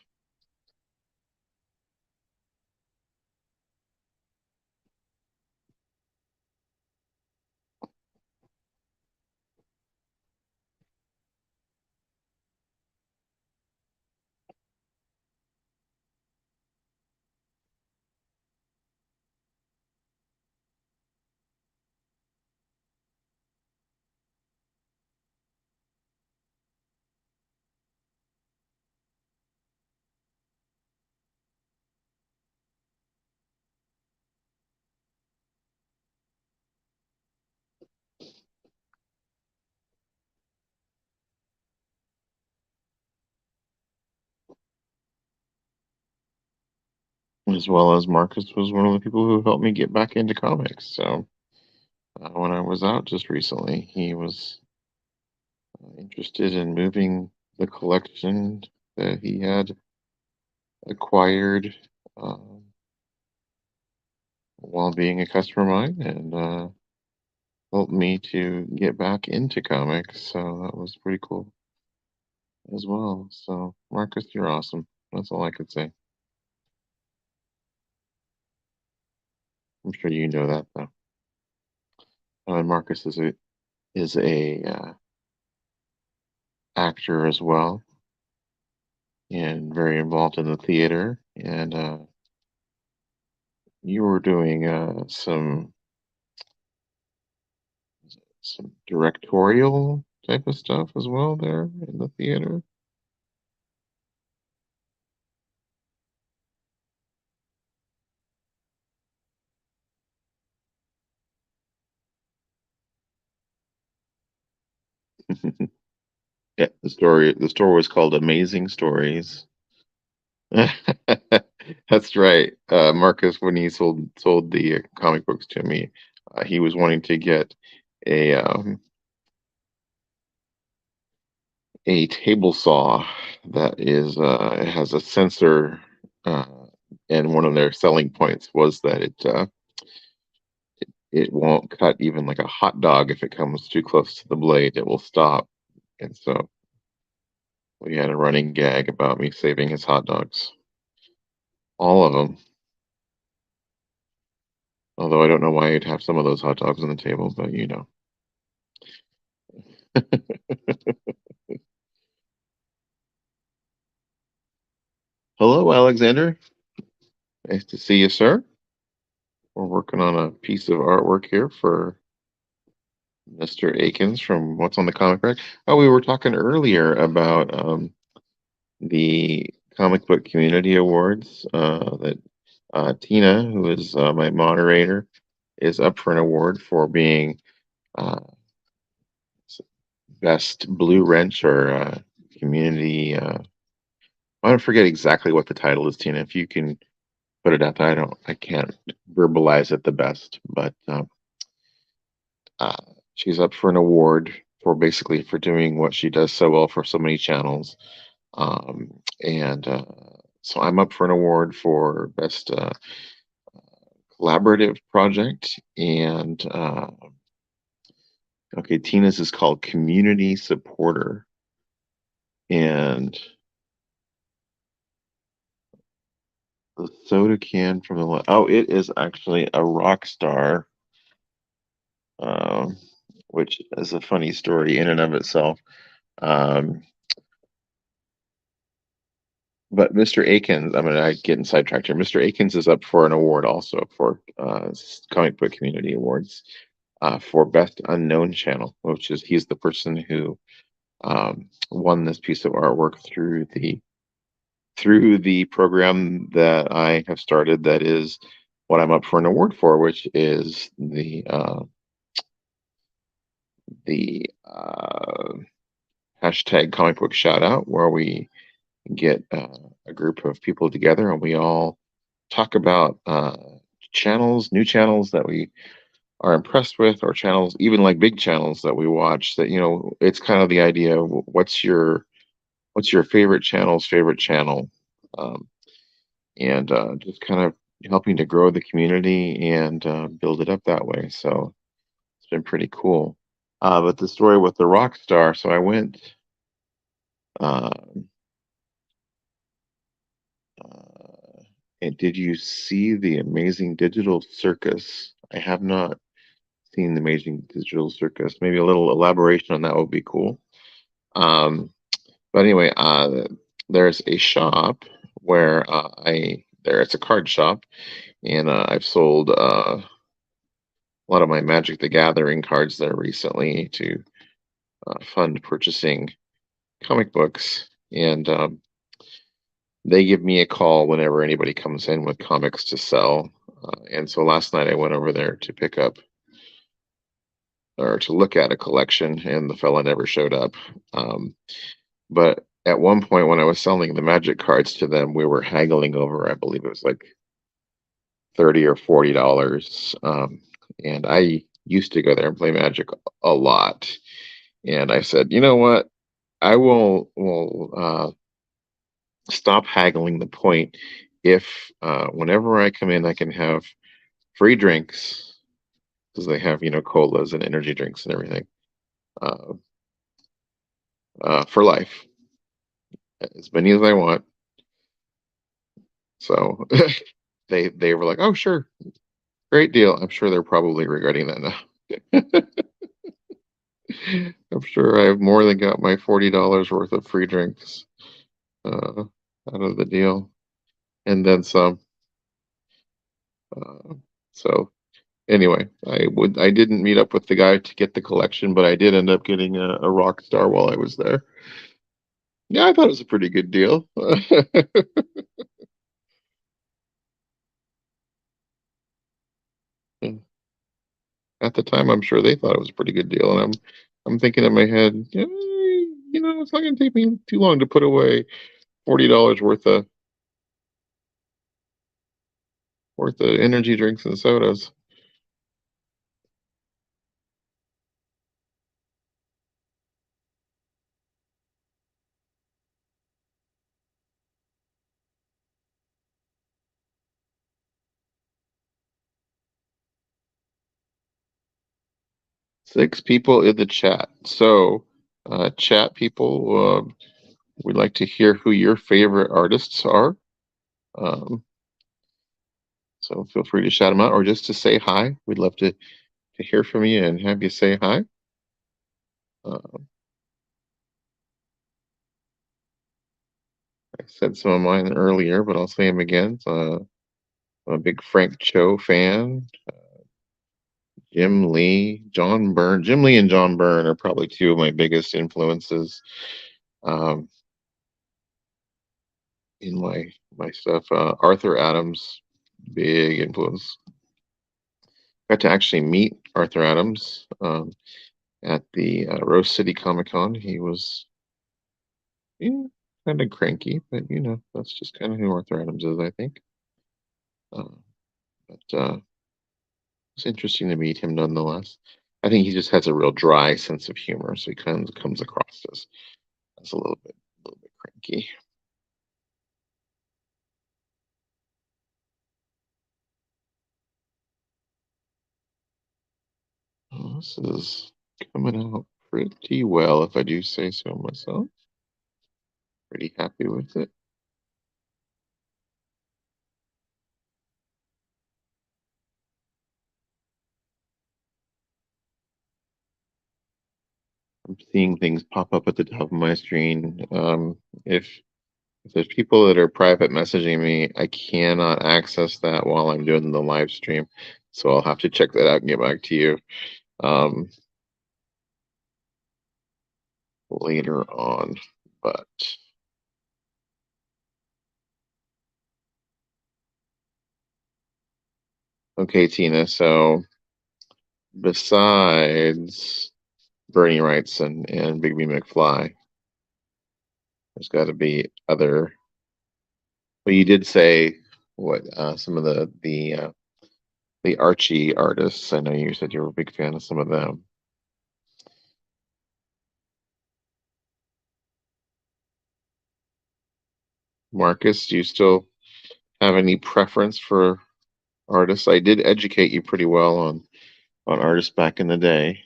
S1: As well as Marcus was one of the people who helped me get back into comics. So when I was out just recently, he was interested in moving the collection that he had acquired while being a customer of mine, and helped me to get back into comics. So that was pretty cool as well. So Marcus, you're awesome. That's all I could say. I'm sure you know that though. And Marcus is a actor as well, and very involved in the theater. And you were doing some directorial type of stuff as well there in the theater. Yeah, the store was called Amazing Stories. That's right. Marcus, when he sold the comic books to me, he was wanting to get a um, a table saw that is has a sensor, uh, and one of their selling points was that it won't cut even like a hot dog if it comes too close to the blade. It will stop. And so we had a running gag about me saving his hot dogs, all of them. Although I don't know why you'd have some of those hot dogs on the table, but you know. Hello, Alexander. Nice to see you, sir. We're working on a piece of artwork here for Mr. Akins from What's on the Comic Rack. Oh, we were talking earlier about the Comic Book Community Awards that Tina, who is my moderator, is up for an award for being uh, best blue wrench or community. I don't forget exactly what the title is, Tina. If you can put it out there, I can't verbalize it the best, but uh, she's up for an award for basically for doing what she does so well for so many channels. And so I'm up for an award for best collaborative project. And okay, Tina's is called Community Supporter. And the soda can from oh, it is actually a rock star. Um, which is a funny story in and of itself. Um, but Mr. Akins, I getting sidetracked here. Mr. Akins is up for an award also for Comic Book Community Awards for Best Unknown Channel, which is he's the person who won this piece of artwork through the program that I have started. That is what I'm up for an award for, which is the hashtag comic book shout out, where we get a group of people together and we all talk about new channels that we are impressed with, or channels, even like big channels that we watch. That it's kind of the idea of what's your favorite channel, um, and just kind of helping to grow the community and build it up that way. So it's been pretty cool. But the story with the rock star, so I went. Uh, uh, and did you see the Amazing Digital Circus? I have not seen the Amazing Digital Circus. Maybe a little elaboration on that would be cool. Um, but anyway, there's a shop where it's a card shop, and I've sold a lot of my Magic the Gathering cards there recently to fund purchasing comic books, and they give me a call whenever anybody comes in with comics to sell. And so last night I went over there to pick up or to look at a collection, and the fella never showed up. But at one point, when I was selling the Magic cards to them, we were haggling over, I believe it was like $30 or $40. And I used to go there and play Magic a lot. And I said, you know what? I will stop haggling the point if whenever I come in, I can have free drinks because they have colas and energy drinks and everything uh, for life, as many as I want. So they were like, "Oh, sure, great deal." I'm sure they're probably regretting that now. I'm sure I've more than got my $40 worth of free drinks out of the deal, and then some. Uh, so anyway, I didn't meet up with the guy to get the collection, but I did end up getting a rock star while I was there. Yeah, I thought it was a pretty good deal. At the time, I'm sure they thought it was a pretty good deal, and I'm thinking in my head, yeah, it's not going to take me too long to put away $40 worth of energy drinks and sodas. 6 people in the chat. So, chat people, we'd like to hear who your favorite artists are. Um, so feel free to shout them out, or just to say hi. We'd love to hear from you and have you say hi. Uh, I said some of mine earlier, but I'll say them again. I'm a big Frank Cho fan. Jim Lee, John Byrne. Jim Lee and John Byrne are probably two of my biggest influences um, in my stuff. Arthur Adams, big influence. Got to actually meet Arthur Adams at the Rose City Comic Con. He was kind of cranky, but that's just kind of who Arthur Adams is, I think. Uh, but it's interesting to meet him nonetheless. I think he just has a real dry sense of humor, so he kind of comes across as a little bit cranky. Oh, this is coming out pretty well, if I do say so myself. Pretty happy with it. I'm seeing things pop up at the top of my screen. If there's people that are private messaging me, I cannot access that while I'm doing the live stream. So I'll have to check that out and get back to you um, later on. But okay, Tina. So besides Bernie Wrights and Big B McFly, there's got to be other. Well, you did say what some of the Archie artists. I know you said you were a big fan of some of them. Marcus, do you still have any preference for artists? I did educate you pretty well on artists back in the day.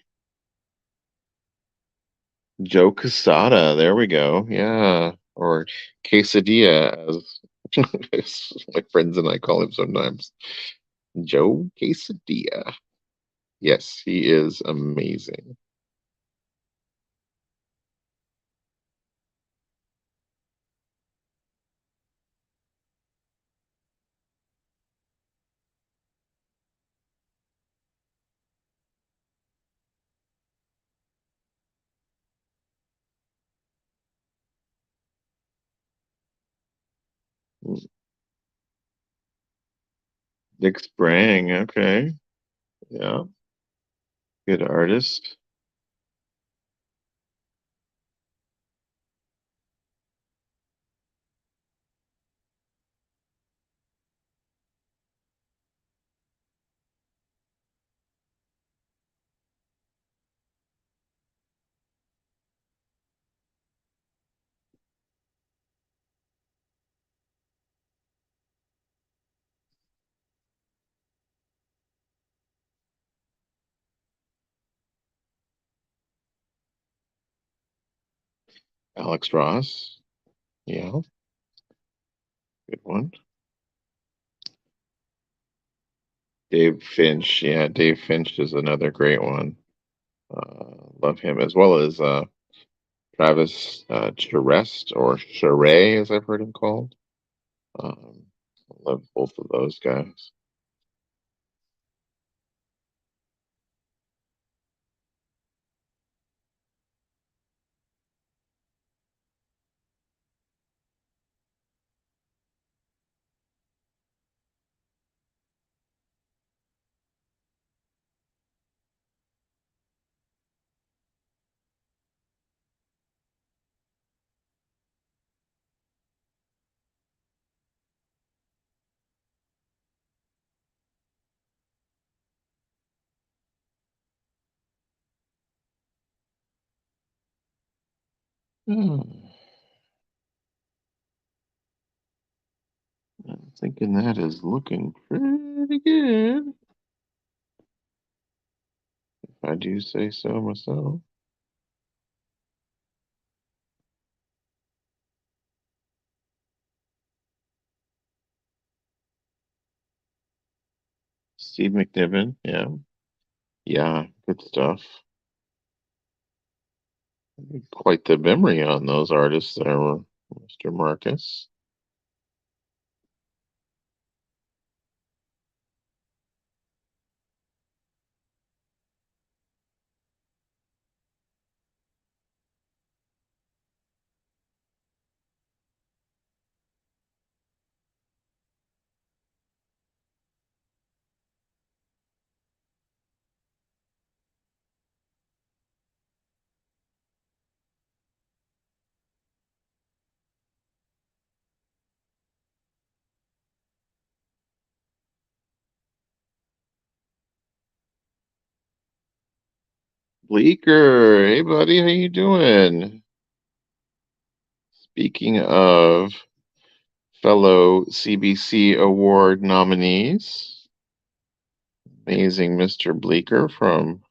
S1: Joe Quesada, there we go. Yeah, or Quesadilla, as my friends and I call him sometimes. Joe Quesadilla. Yes, he is amazing. Dick Sprang, okay. Yeah, good artist. Alex Ross, yeah, good one. Dave Finch, yeah, Dave Finch is another great one. Love him as well as Travis Charest or Charest, as I've heard him called. Um, love both of those guys. Hmm, I'm thinking that is looking pretty good, if I do say so myself. Steve McNiven, yeah, yeah, good stuff. Quite the memory on those artists there, Mr. Marcus. Bleeker, hey buddy, how you doing? Speaking of fellow CBC Award nominees, amazing Mr. Bleeker from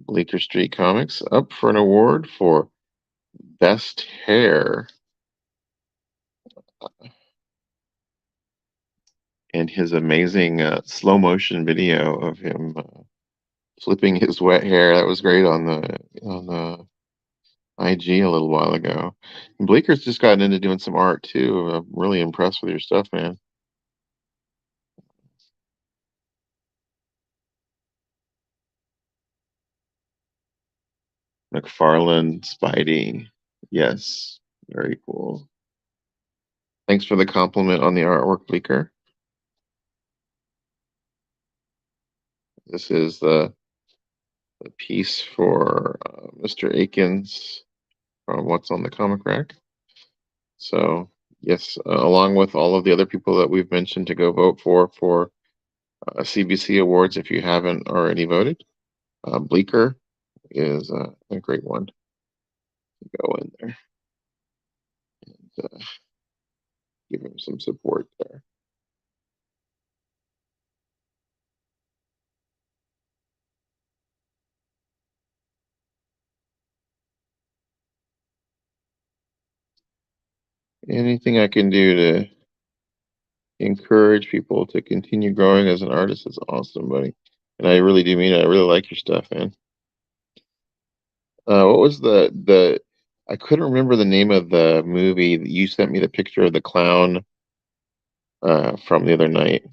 S1: Bleecker Street Comics up for an award for Best Hair, and his amazing slow motion video of him flipping his wet hair. That was great on the IG a little while ago. And Bleeker's just gotten into doing some art too. I'm really impressed with your stuff, man. McFarlane, Spidey. Yes, very cool. Thanks for the compliment on the artwork, Bleeker. This is the piece for Mr. Akins from What's on the Comic Rack. So, yes, along with all of the other people that we've mentioned to go vote for CBC Awards, if you haven't already voted, Bleeker is a great one to go in there and give him some support there. Anything I can do to encourage people to continue growing as an artist is awesome, buddy. And I really do mean it. I really like your stuff, man. What was the I couldn't remember the name of the movie that you sent me the picture of the clown from the other night.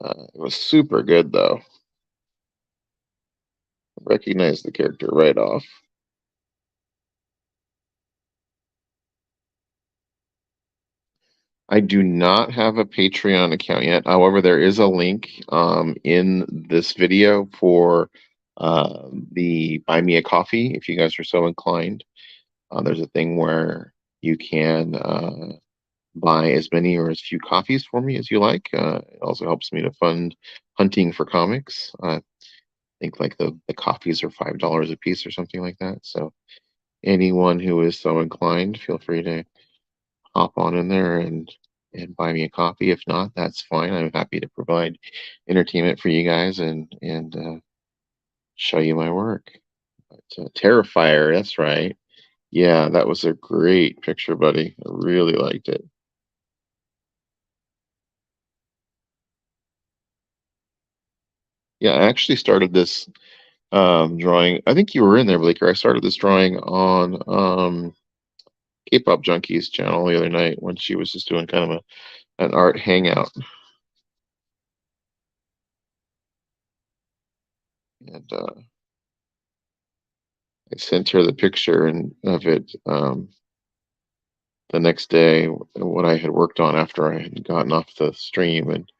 S1: It was super good though. Recognized the character right off. I do not have a Patreon account yet. However, there is a link in this video for the Buy Me a Coffee if you guys are so inclined. There's a thing where you can buy as many or as few coffees for me as you like. It also helps me to fund hunting for comics. I think like the coffees are $5 a piece or something like that. So anyone who is so inclined, feel free to hop on in there and buy me a coffee. If not, that's fine. I'm happy to provide entertainment for you guys and show you my work. But, Terrifier, that's right. Yeah, that was a great picture, buddy. I really liked it. Yeah, I actually started this drawing. I think you were in there, Bleeker. I started this drawing on K-pop Junkie's channel the other night when she was just doing kind of an art hangout. And I sent her the picture of it the next day, what I had worked on after I had gotten off the stream, and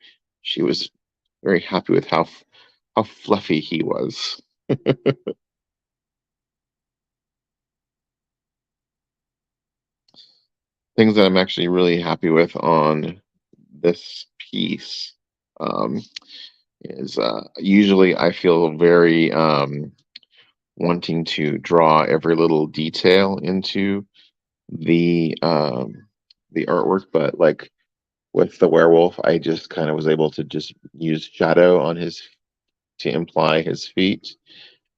S1: she was very happy with how fluffy he was. Things that I'm actually really happy with on this piece um, is usually I feel very wanting to draw every little detail into the artwork, but like with the werewolf, I just kind of was able to just use shadow on his to imply his feet,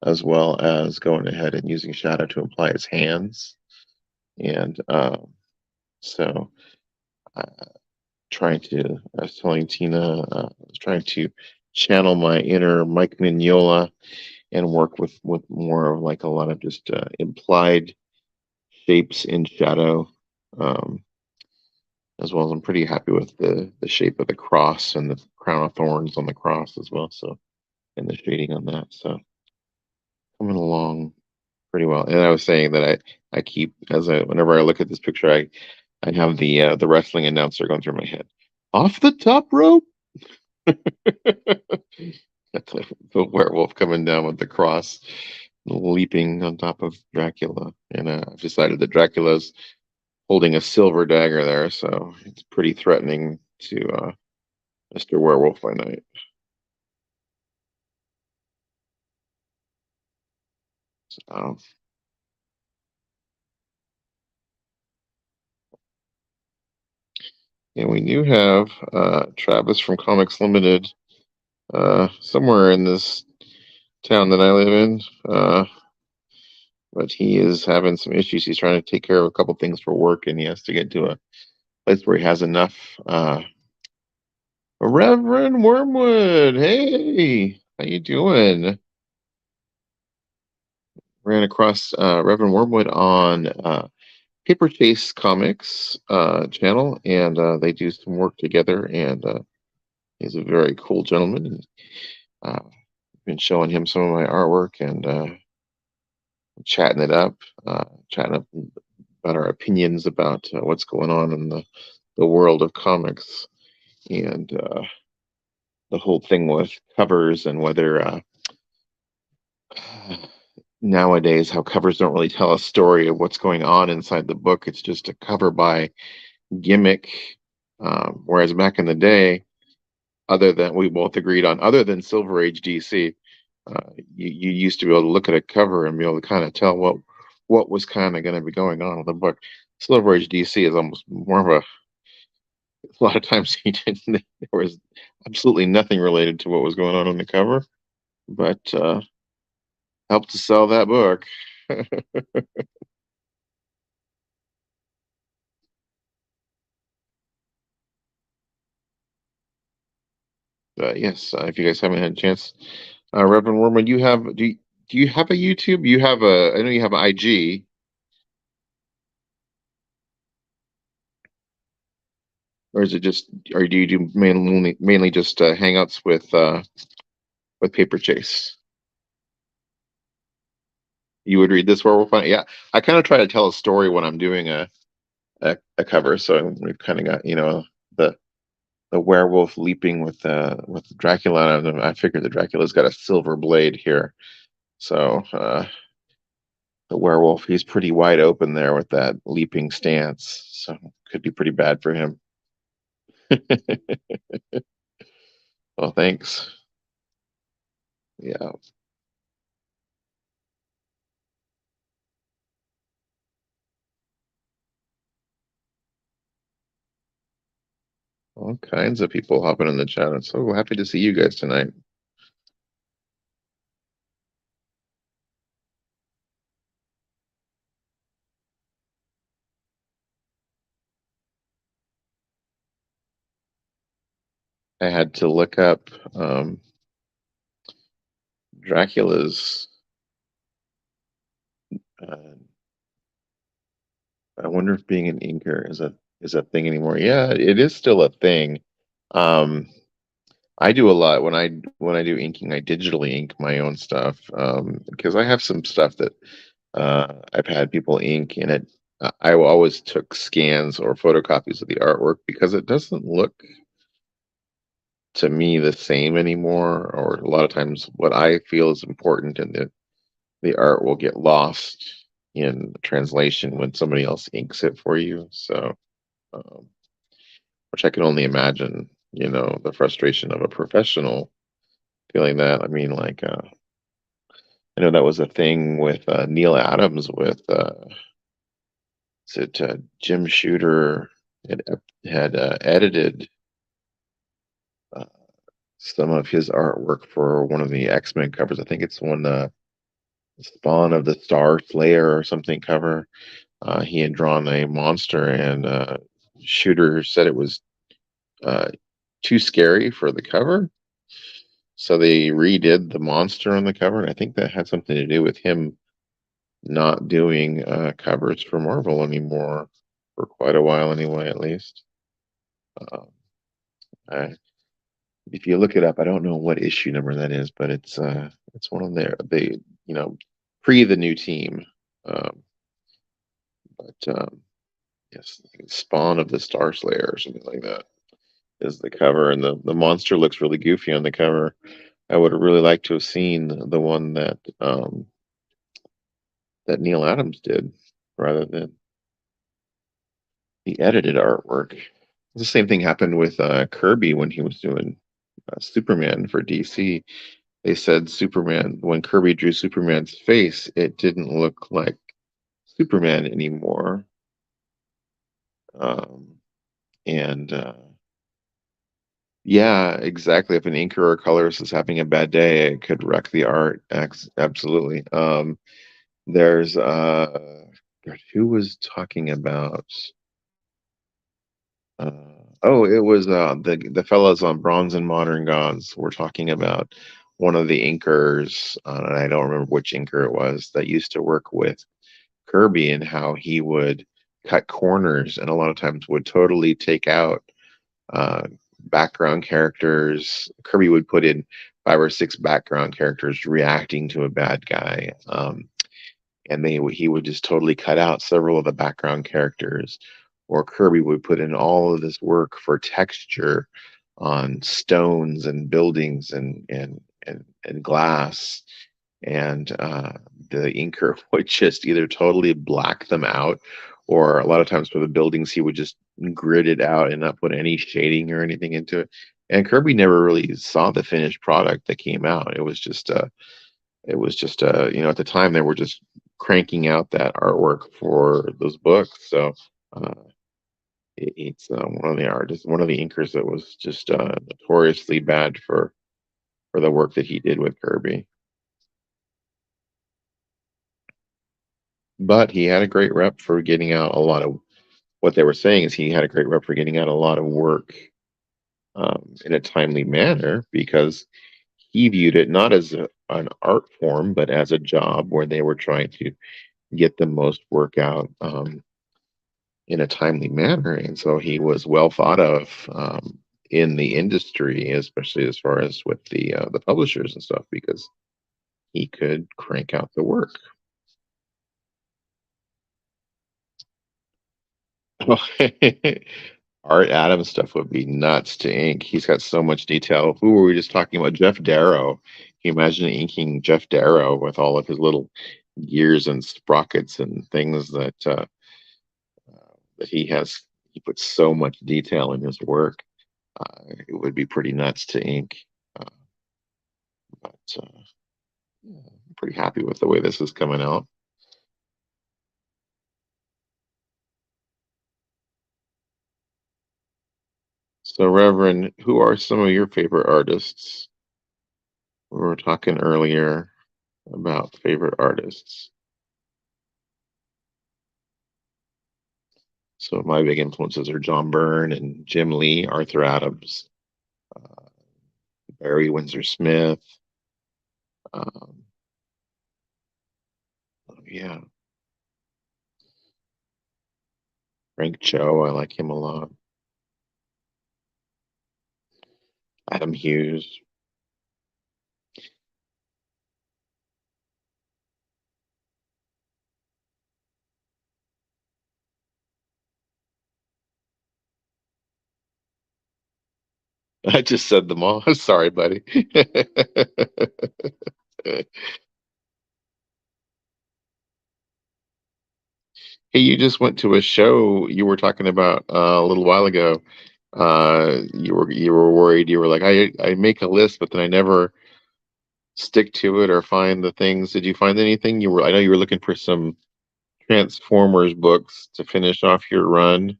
S1: as well as going ahead and using shadow to imply his hands. And so, uh, I was telling Tina, I was trying to channel my inner Mike Mignola and work with more of like a lot of just implied shapes in shadow. Um, as well as I'm pretty happy with the shape of the cross and the crown of thorns on the cross as well. So and the shading on that. So coming along pretty well. And I was saying that I keep whenever I look at this picture, I have the wrestling announcer going through my head. Off the top rope. That's the werewolf coming down with the cross, leaping on top of Dracula. And I've decided that Dracula's holding a silver dagger there, so it's pretty threatening to Mr. Werewolf by Night. So, and we do have Travis from Comics Limited somewhere in this town that I live in. But he is having some issues. He's trying to take care of a couple things for work, and he has to get to a place where he has enough. Reverend Wormwood, hey, How you doing? Ran across Reverend Wormwood on Paper Chase Comics channel, and they do some work together. And he's a very cool gentleman. And, been showing him some of my artwork and chatting it up, chatting up about our opinions about what's going on in the world of comics and the whole thing with covers and whether nowadays how covers don't really tell a story of what's going on inside the book. It's just a cover by gimmick. Whereas back in the day, other than we both agreed on, other than Silver Age DC, you used to be able to look at a cover and be able to kind of tell what was kind of going to be going on with the book. Silver Age DC is almost more of a lot of times he didn't. There was absolutely nothing related to what was going on the cover, but helped to sell that book. Yes, if you guys haven't had a chance, Reverend Worman, do you have a YouTube? You have a I know you have an IG, or is it just or do you do mainly just hangouts with Paper Chase? You would read this Werewolf on it? Yeah, I kind of try to tell a story when I'm doing a cover, so we've kind of got the the werewolf leaping with Dracula. And I figured the Dracula's got a silver blade here, so the werewolf he's pretty wide open there with that leaping stance, so could be pretty bad for him. Well, thanks. Yeah, all kinds of people hopping in the chat. I'm so happy to see you guys tonight. I had to look up Dracula's. Uh, I wonder if being an inker is a thing anymore. Yeah, it is still a thing. Um, I do a lot when I do inking. I digitally ink my own stuff because I have some stuff that I've had people ink, and I always took scans or photocopies of the artwork because it doesn't look to me the same anymore. Or a lot of times, what I feel is important in the art will get lost in translation when somebody else inks it for you. So, um, which I can only imagine, the frustration of a professional feeling that. I mean, like, I know that was a thing with Neil Adams with is it Jim Shooter had edited uh, some of his artwork for one of the X-Men covers. I think it's one Spawn of the Star Slayer or something cover. He had drawn a monster, and Shooter said it was uh, too scary for the cover. So they redid the monster on the cover, and I think that had something to do with him not doing covers for Marvel anymore for quite a while, anyway, at least. Um, I, if you look it up, I don't know what issue number that is, but it's one of their they pre the new team. Um, but yes, Spawn of the Star Slayer or something like that is the cover, and the monster looks really goofy on the cover. I would have really liked to have seen the one that Neil Adams did rather than the edited artwork. The same thing happened with Kirby when he was doing Superman for DC. They said Superman, when Kirby drew Superman's face, it didn't look like Superman anymore. Um, and yeah, exactly. If an inker or colorist is having a bad day, it could wreck the art. Absolutely. There's God, who was talking about oh, it was the fellows on Bronze and Modern Gods were talking about
S3: one of the inkers, and I don't remember which inker it was, that used to work with Kirby, and how he would cut corners and a lot of times would totally take out uh, background characters. Kirby would put in 5 or 6 background characters reacting to a bad guy. And he would just totally cut out several of the background characters, or Kirby would put in all of this work for texture on stones and buildings and glass, and the inker would just either totally black them out, or a lot of times for the buildings he would just grid it out and not put any shading or anything into it. And Kirby never really saw the finished product that came out. It was just at the time they were just cranking out that artwork for those books. So uh, it's one of the artists, one of the inkers that was just notoriously bad for the work that he did with Kirby. But he had a great rep for getting out a lot of what they were saying is he had a great rep for getting out a lot of work in a timely manner, because he viewed it not as an art form, but as a job where they were trying to get the most work out in a timely manner. And so he was well thought of in the industry, especially as far as with the publishers and stuff, because he could crank out the work. Art Adams stuff would be nuts to ink. He's got so much detail. Who were we just talking about? Jeff Darrow. Can you imagine inking Jeff Darrow with all of his little gears and sprockets and things that he has? He puts so much detail in his work. It would be pretty nuts to ink. Uh, but yeah, I'm pretty happy with the way this is coming out. So, Reverend, who are some of your favorite artists? We were talking earlier about favorite artists. So my big influences are John Byrne and Jim Lee, Arthur Adams, uh, Barry Windsor Smith. Um, yeah, Frank Cho, I like him a lot. Adam Hughes. I just said them all. Sorry, buddy. Hey, you just went to a show you were talking about a little while ago. You were worried. You were like, I make a list, but then I never stick to it or find the things. Did you find anything? I know you were looking for some Transformers books to finish off your run.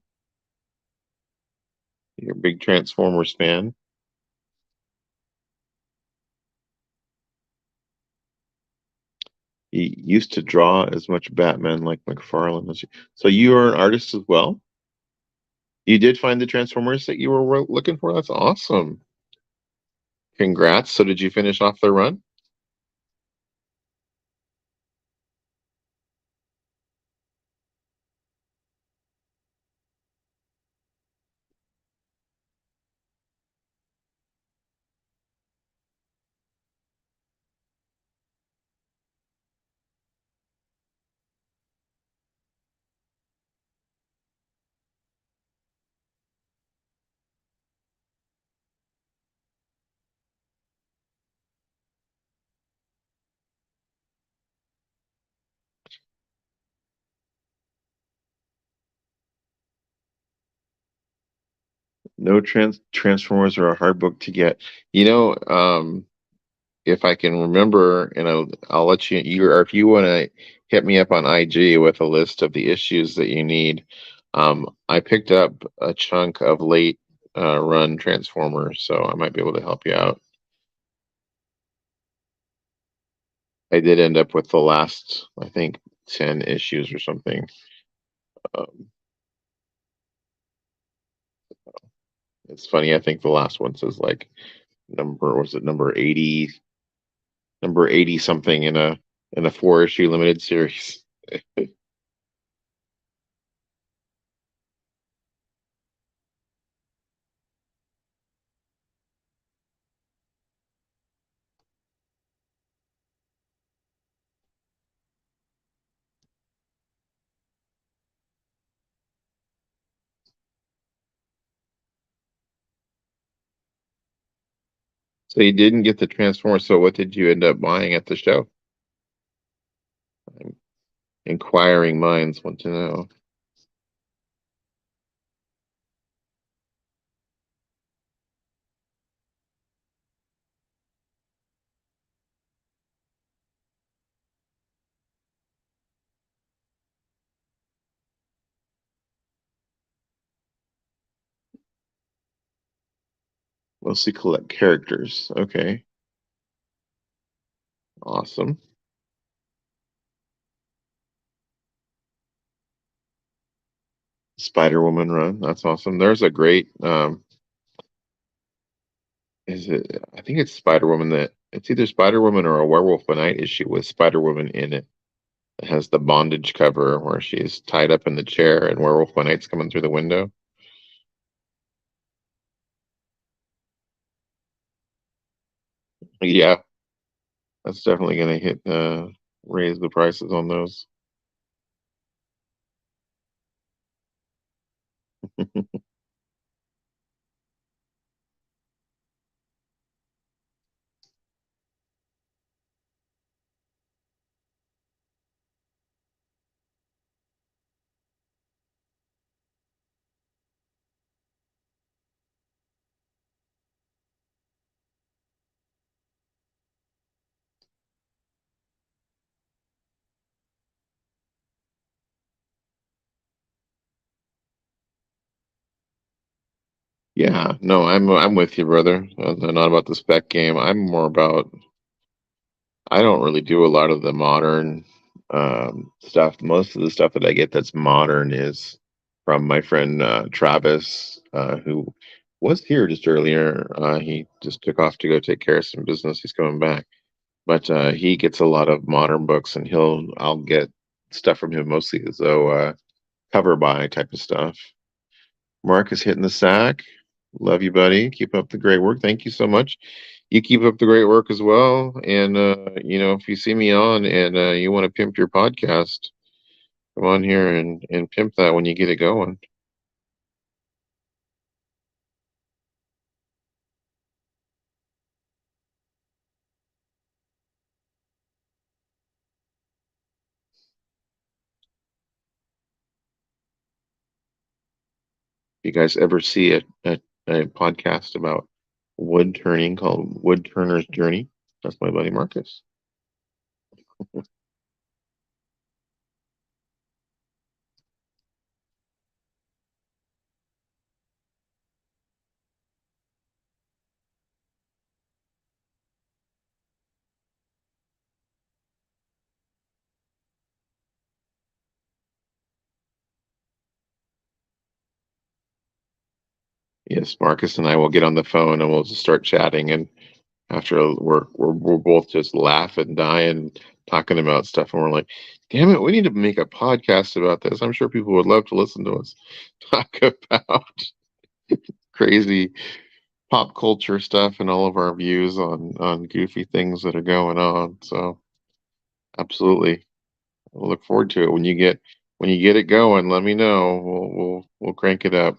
S3: You're a big Transformers fan. He used to draw as much Batman like McFarlane as you. So you are an artist as well? You did find the Transformers that you were looking for? That's awesome. Congrats. So did you finish off the run? No Transformers are a hard book to get. You know, if I can remember, and I'll let you, or if you want to hit me up on IG with a list of the issues that you need. I picked up a chunk of late run Transformers, so I might be able to help you out. I did end up with the last, I think, 10 issues or something. Um, it's funny, I think the last one says like number, was it number 80? number 80 something in a 4-issue limited series. So you didn't get the Transformers. So what did you end up buying at the show? Inquiring minds want to know. Mostly collect characters. Okay, awesome. Spider Woman run. That's awesome. There's a great is it I think it's Spider Woman that it's either Spider Woman or a Werewolf by Night issue with Spider Woman in it. It has the bondage cover where she's tied up in the chair and Werewolf by Night's coming through the window. Yeah, that's definitely gonna hit raise the prices on those. Yeah, no, I'm with you, brother. Not about the spec game. I'm more about I don't really do a lot of the modern stuff. Most of the stuff that I get that's modern is from my friend Travis, who was here just earlier. He just took off to go take care of some business. He's coming back, but he gets a lot of modern books, and I'll get stuff from him mostly as though cover by type of stuff. Mark is hitting the sack. Love you, buddy. Keep up the great work. Thank you so much. You keep up the great work as well. And if you see me on and you want to pimp your podcast, come on here and pimp that when you get it going. You guys ever see a podcast about wood turning called Wood Turner's Journey? That's my buddy Marcus. Yes, Marcus and I will get on the phone and we'll just start chatting. And after we're both just laughing, dying, talking about stuff, and we're like, "Damn it, we need to make a podcast about this." I'm sure people would love to listen to us talk about crazy pop culture stuff and all of our views on goofy things that are going on. So absolutely, we'll look forward to it when you get it going. Let me know. We'll crank it up.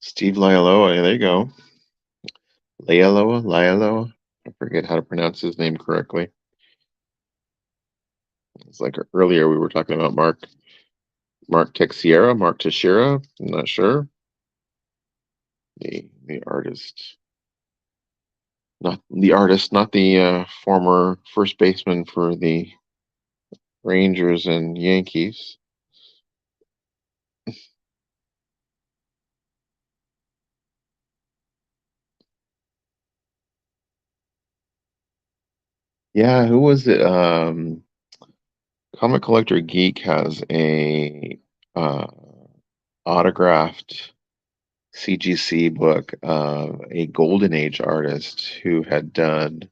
S3: Steve Lialoa, there you go. Lialoa. I forget how to pronounce his name correctly. It's like earlier we were talking about Mark. Mark Texiera, Mark Teixeira. I'm not sure. The artist, not the former first baseman for the Rangers and Yankees. Yeah, who was it? Comic Collector Geek has a uh, autographed CGC book of a Golden Age artist who had done.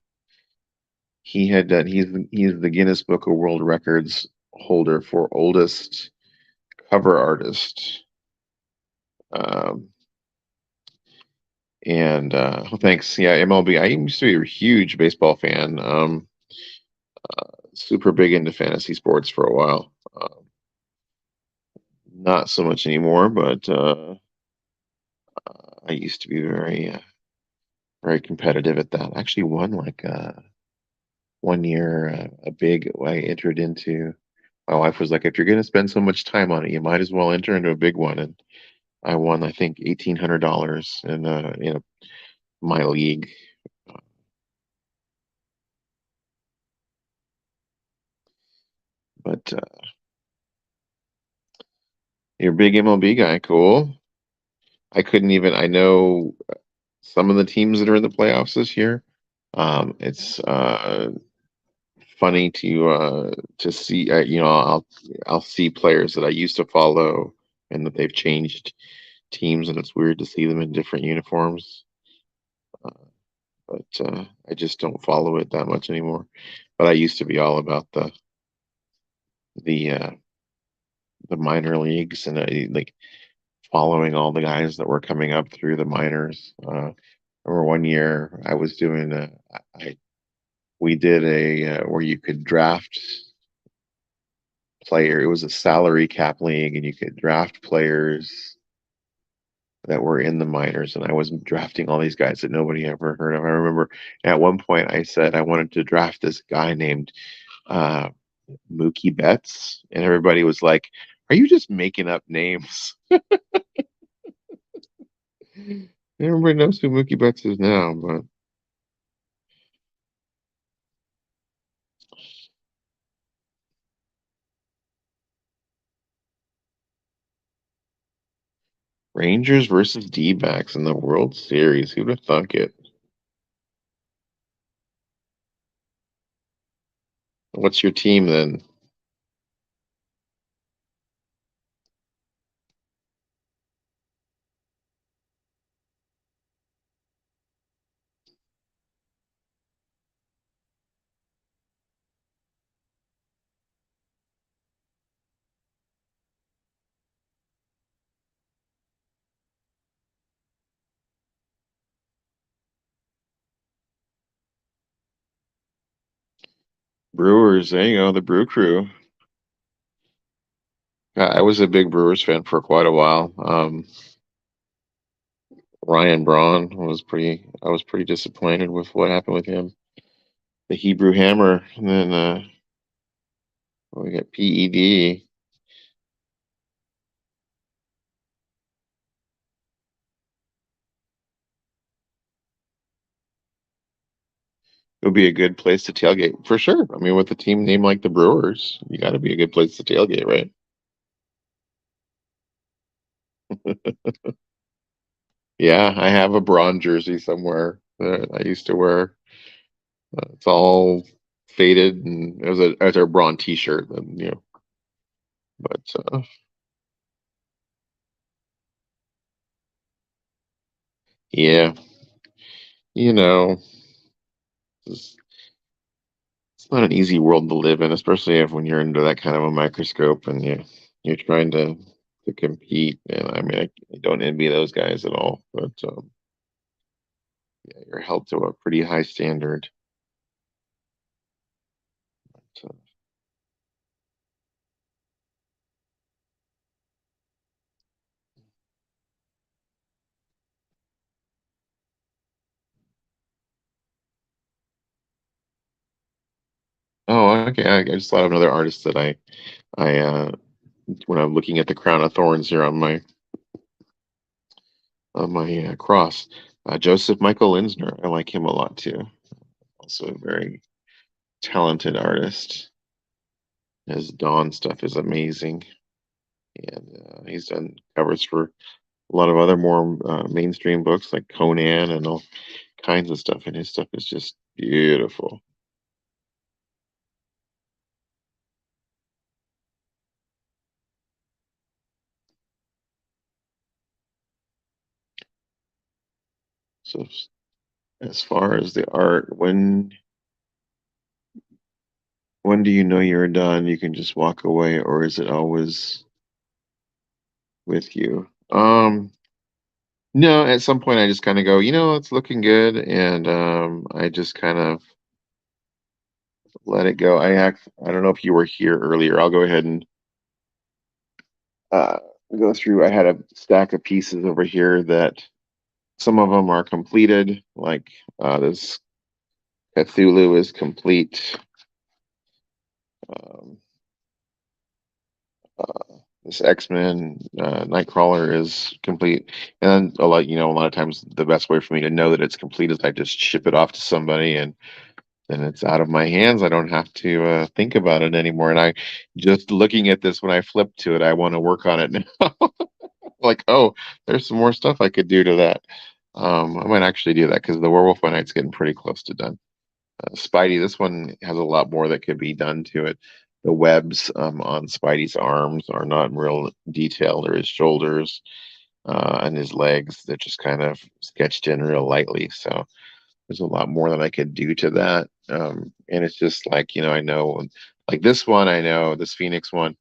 S3: He had done. He's the Guinness Book of World Records holder for oldest cover artist. Um, and thanks. Yeah, MLB. I used to be a huge baseball fan. Super big into fantasy sports for a while. Not so much anymore, but I used to be very competitive at that. I actually won like 1 year a big. I entered into. My wife was like, "If you're going to spend so much time on it, you might as well enter into a big one." And I won, I think, $1,800 in my league. But you're a big MLB guy, cool. I couldn't even. I know some of the teams that are in the playoffs this year. It's funny to see. I'll see players that I used to follow, and that they've changed teams, and it's weird to see them in different uniforms. Uh, but I just don't follow it that much anymore. But I used to be all about the uh, the minor leagues, and like following all the guys that were coming up through the minors. I remember 1 year I was doing I we did a where you could draft player. It was a salary cap league, and you could draft players that were in the minors. And I was drafting all these guys that nobody ever heard of. I remember at one point I said I wanted to draft this guy named uh, Mookie Betts, and everybody was like, "Are you just making up names?" Everybody knows who Mookie Betts is now, but Rangers versus D-backs in the World Series. Who'd have thunk it? What's your team then? Brewers. There you go, the Brew Crew. I was a big Brewers fan for quite a while. Ryan Braun was pretty. I was pretty disappointed with what happened with him. The Hebrew Hammer, and then we got PED. It would be a good place to tailgate for sure. I mean, with a team named like the Brewers, you got to be a good place to tailgate, right? Yeah, I have a Braun jersey somewhere that I used to wear. It's all faded, and as a Braun T-shirt, and But yeah, you know, it's, it's not an easy world to live in, especially if when you're under that kind of a microscope and you're trying to compete. And I mean, I don't envy those guys at all, but yeah, you're held to a pretty high standard. So, oh, okay. I just thought of another artist that I when I'm looking at the crown of thorns here on my cross. Joseph Michael Linsner, I like him a lot too. Also a very talented artist. His Dawn stuff is amazing, and he's done covers for a lot of other more mainstream books like Conan and all kinds of stuff. And his stuff is just beautiful. So as far as the art, when do you know you're done? You can just walk away, or is it always with you? No, at some point I just kind of go, it's looking good, and I just kind of let it go. I don't know if you were here earlier. I'll go ahead and uh, go through. I had a stack of pieces over here that some of them are completed, like this Cthulhu is complete. Um, this X-Men Nightcrawler is complete, and a lot of times the best way for me to know that it's complete is I just ship it off to somebody, and then it's out of my hands. I don't have to think about it anymore. And I just looking at this when I flip to it, I want to work on it now. Like, oh, there's some more stuff I could do to that. I might actually do that because the Werewolf by Night's getting pretty close to done. Spidey, this one has a lot more that could be done to it. The webs on Spidey's arms are not in real detail. Or his shoulders and his legs. They're just kind of sketched in real lightly. So there's a lot more that I could do to that. And it's just like, I know, like this one, I know this Phoenix one,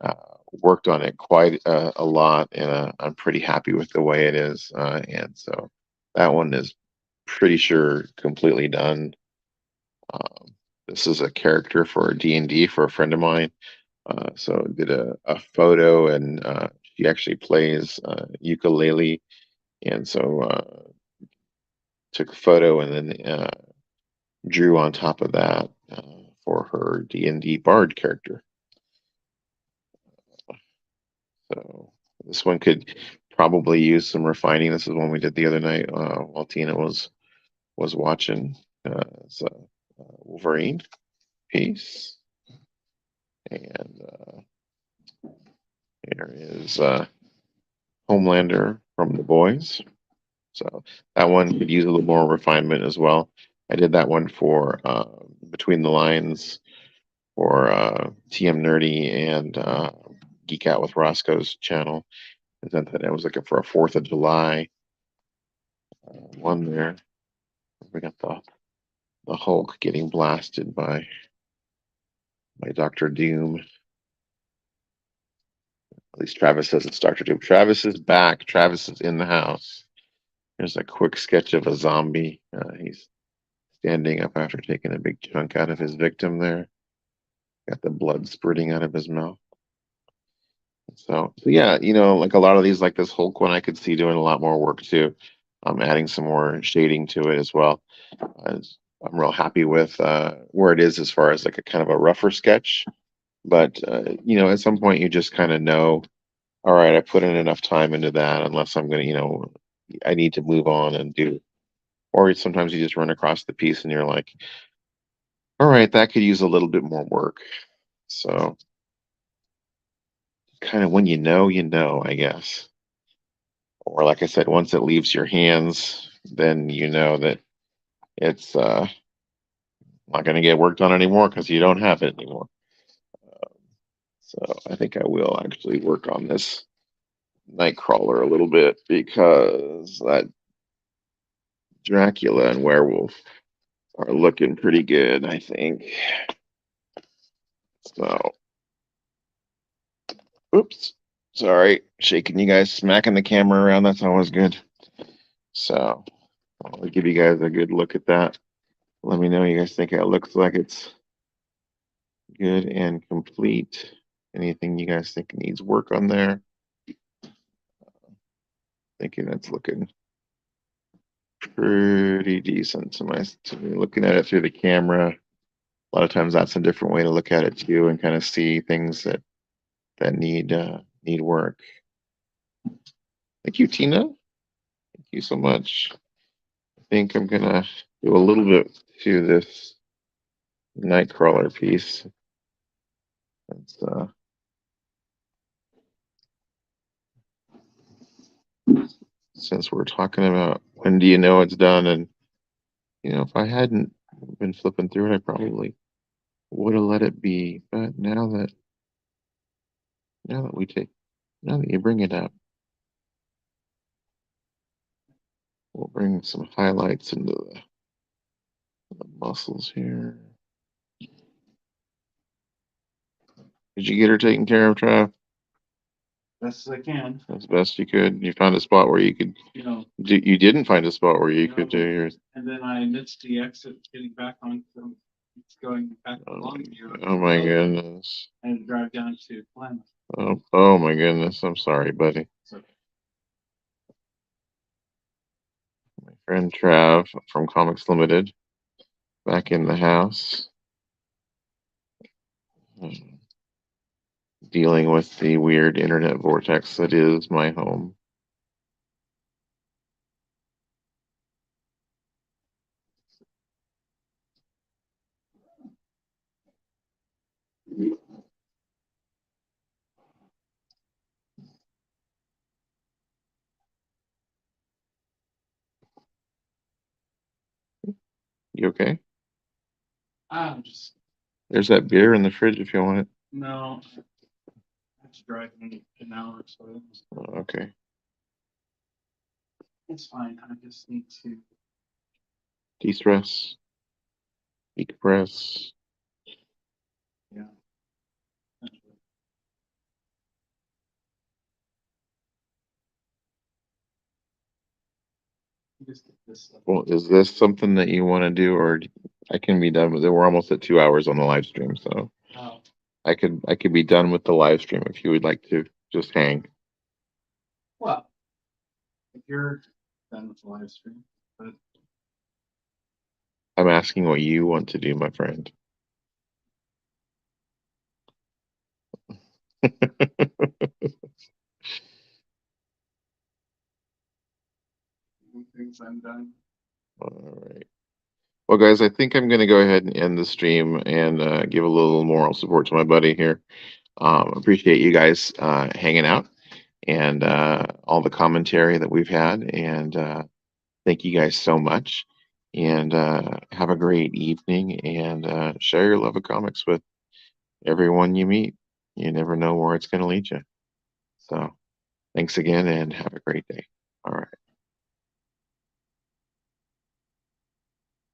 S3: uh, worked on it quite a lot, and I'm pretty happy with the way it is. And so that one is pretty sure completely done. Um, this is a character for D&D for a friend of mine. So did a photo, and she actually plays ukulele, and so took a photo and then drew on top of that for her D&D bard character. So this one could probably use some refining. This is one we did the other night while Tina was watching. It's a Wolverine piece, and here is Homelander from The Boys. So that one could use a little more refinement as well. I did that one for Between the Lines for TM Nerdy and Geek Out with Roscoe's channel. And then I was looking for a 4th of July one there. We got the Hulk getting blasted by Doctor Doom. At least Travis says it's Doctor Doom. Travis is back. Travis is in the house. Here's a quick sketch of a zombie. He's standing up after taking a big chunk out of his victim there. Got the blood spurting out of his mouth. So yeah, like a lot of these, like this Hulk one, I could see doing a lot more work too. I'm adding some more shading to it as well. I'm real happy with where it is as far as like a kind of a rougher sketch. But at some point you just kind of know, all right, I put in enough time into that, unless I'm gonna, I need to move on and do. Or sometimes you just run across the piece and you're like, all right, that could use a little bit more work. So kind of when I guess. Or like I said, once it leaves your hands, then you know that it's not going to get worked on anymore because you don't have it anymore. So I think I will actually work on this Nightcrawler a little bit because that Dracula and Werewolf are looking pretty good, I think. So, oops, sorry, shaking you guys, smacking the camera around. That's always good. So I'll give you guys a good look at that. Let me know you guys think it looks like it's good and complete. Anything you guys think needs work on there? Thinking that's looking pretty decent to me. Looking at it through the camera, a lot of times that's a different way to look at it too, and kind of see things that that need work. Thank you, Tina. Thank you so much. I think I'm gonna do a little bit to this Nightcrawler piece. That's since we're talking about when do you know it's done, and if I hadn't been flipping through it, I probably would have let it be. But now that you bring it up, we'll bring some highlights into the muscles here. Did you get her taken care of, Trav?
S2: Best as I can.
S3: As best you could. You found a spot where you could. You didn't find a spot where you could do yours.
S2: And then I missed the exit getting back on. It's going back along here.
S3: Oh my goodness.
S2: I had to drive down to Plymouth.
S3: Oh my goodness. I'm sorry, buddy.
S2: Okay.
S3: My friend Trav from Comics Limited back in the house. Dealing with the weird internet vortex that is my home. You okay? There's that beer in the fridge if you want it.
S2: No. I have to drive in an hour or so.
S3: Okay.
S2: It's fine. I just need to
S3: De-stress. Decompress.
S2: Yeah.
S3: Well, is this something that you want to do, or I can be done with it? We're almost at 2 hours on the live stream, so I could be done with the live stream if you would like to just hang.
S2: Well, if you're done with the live stream, but
S3: I'm asking what you want to do, my friend.
S2: things I'm done.
S3: All right. Well, guys, I think I'm going to go ahead and end the stream and give a little moral support to my buddy here. Appreciate you guys hanging out and all the commentary that we've had. And thank you guys so much. And have a great evening and share your love of comics with everyone you meet. You never know where it's going to lead you. So thanks again and have a great day. All right.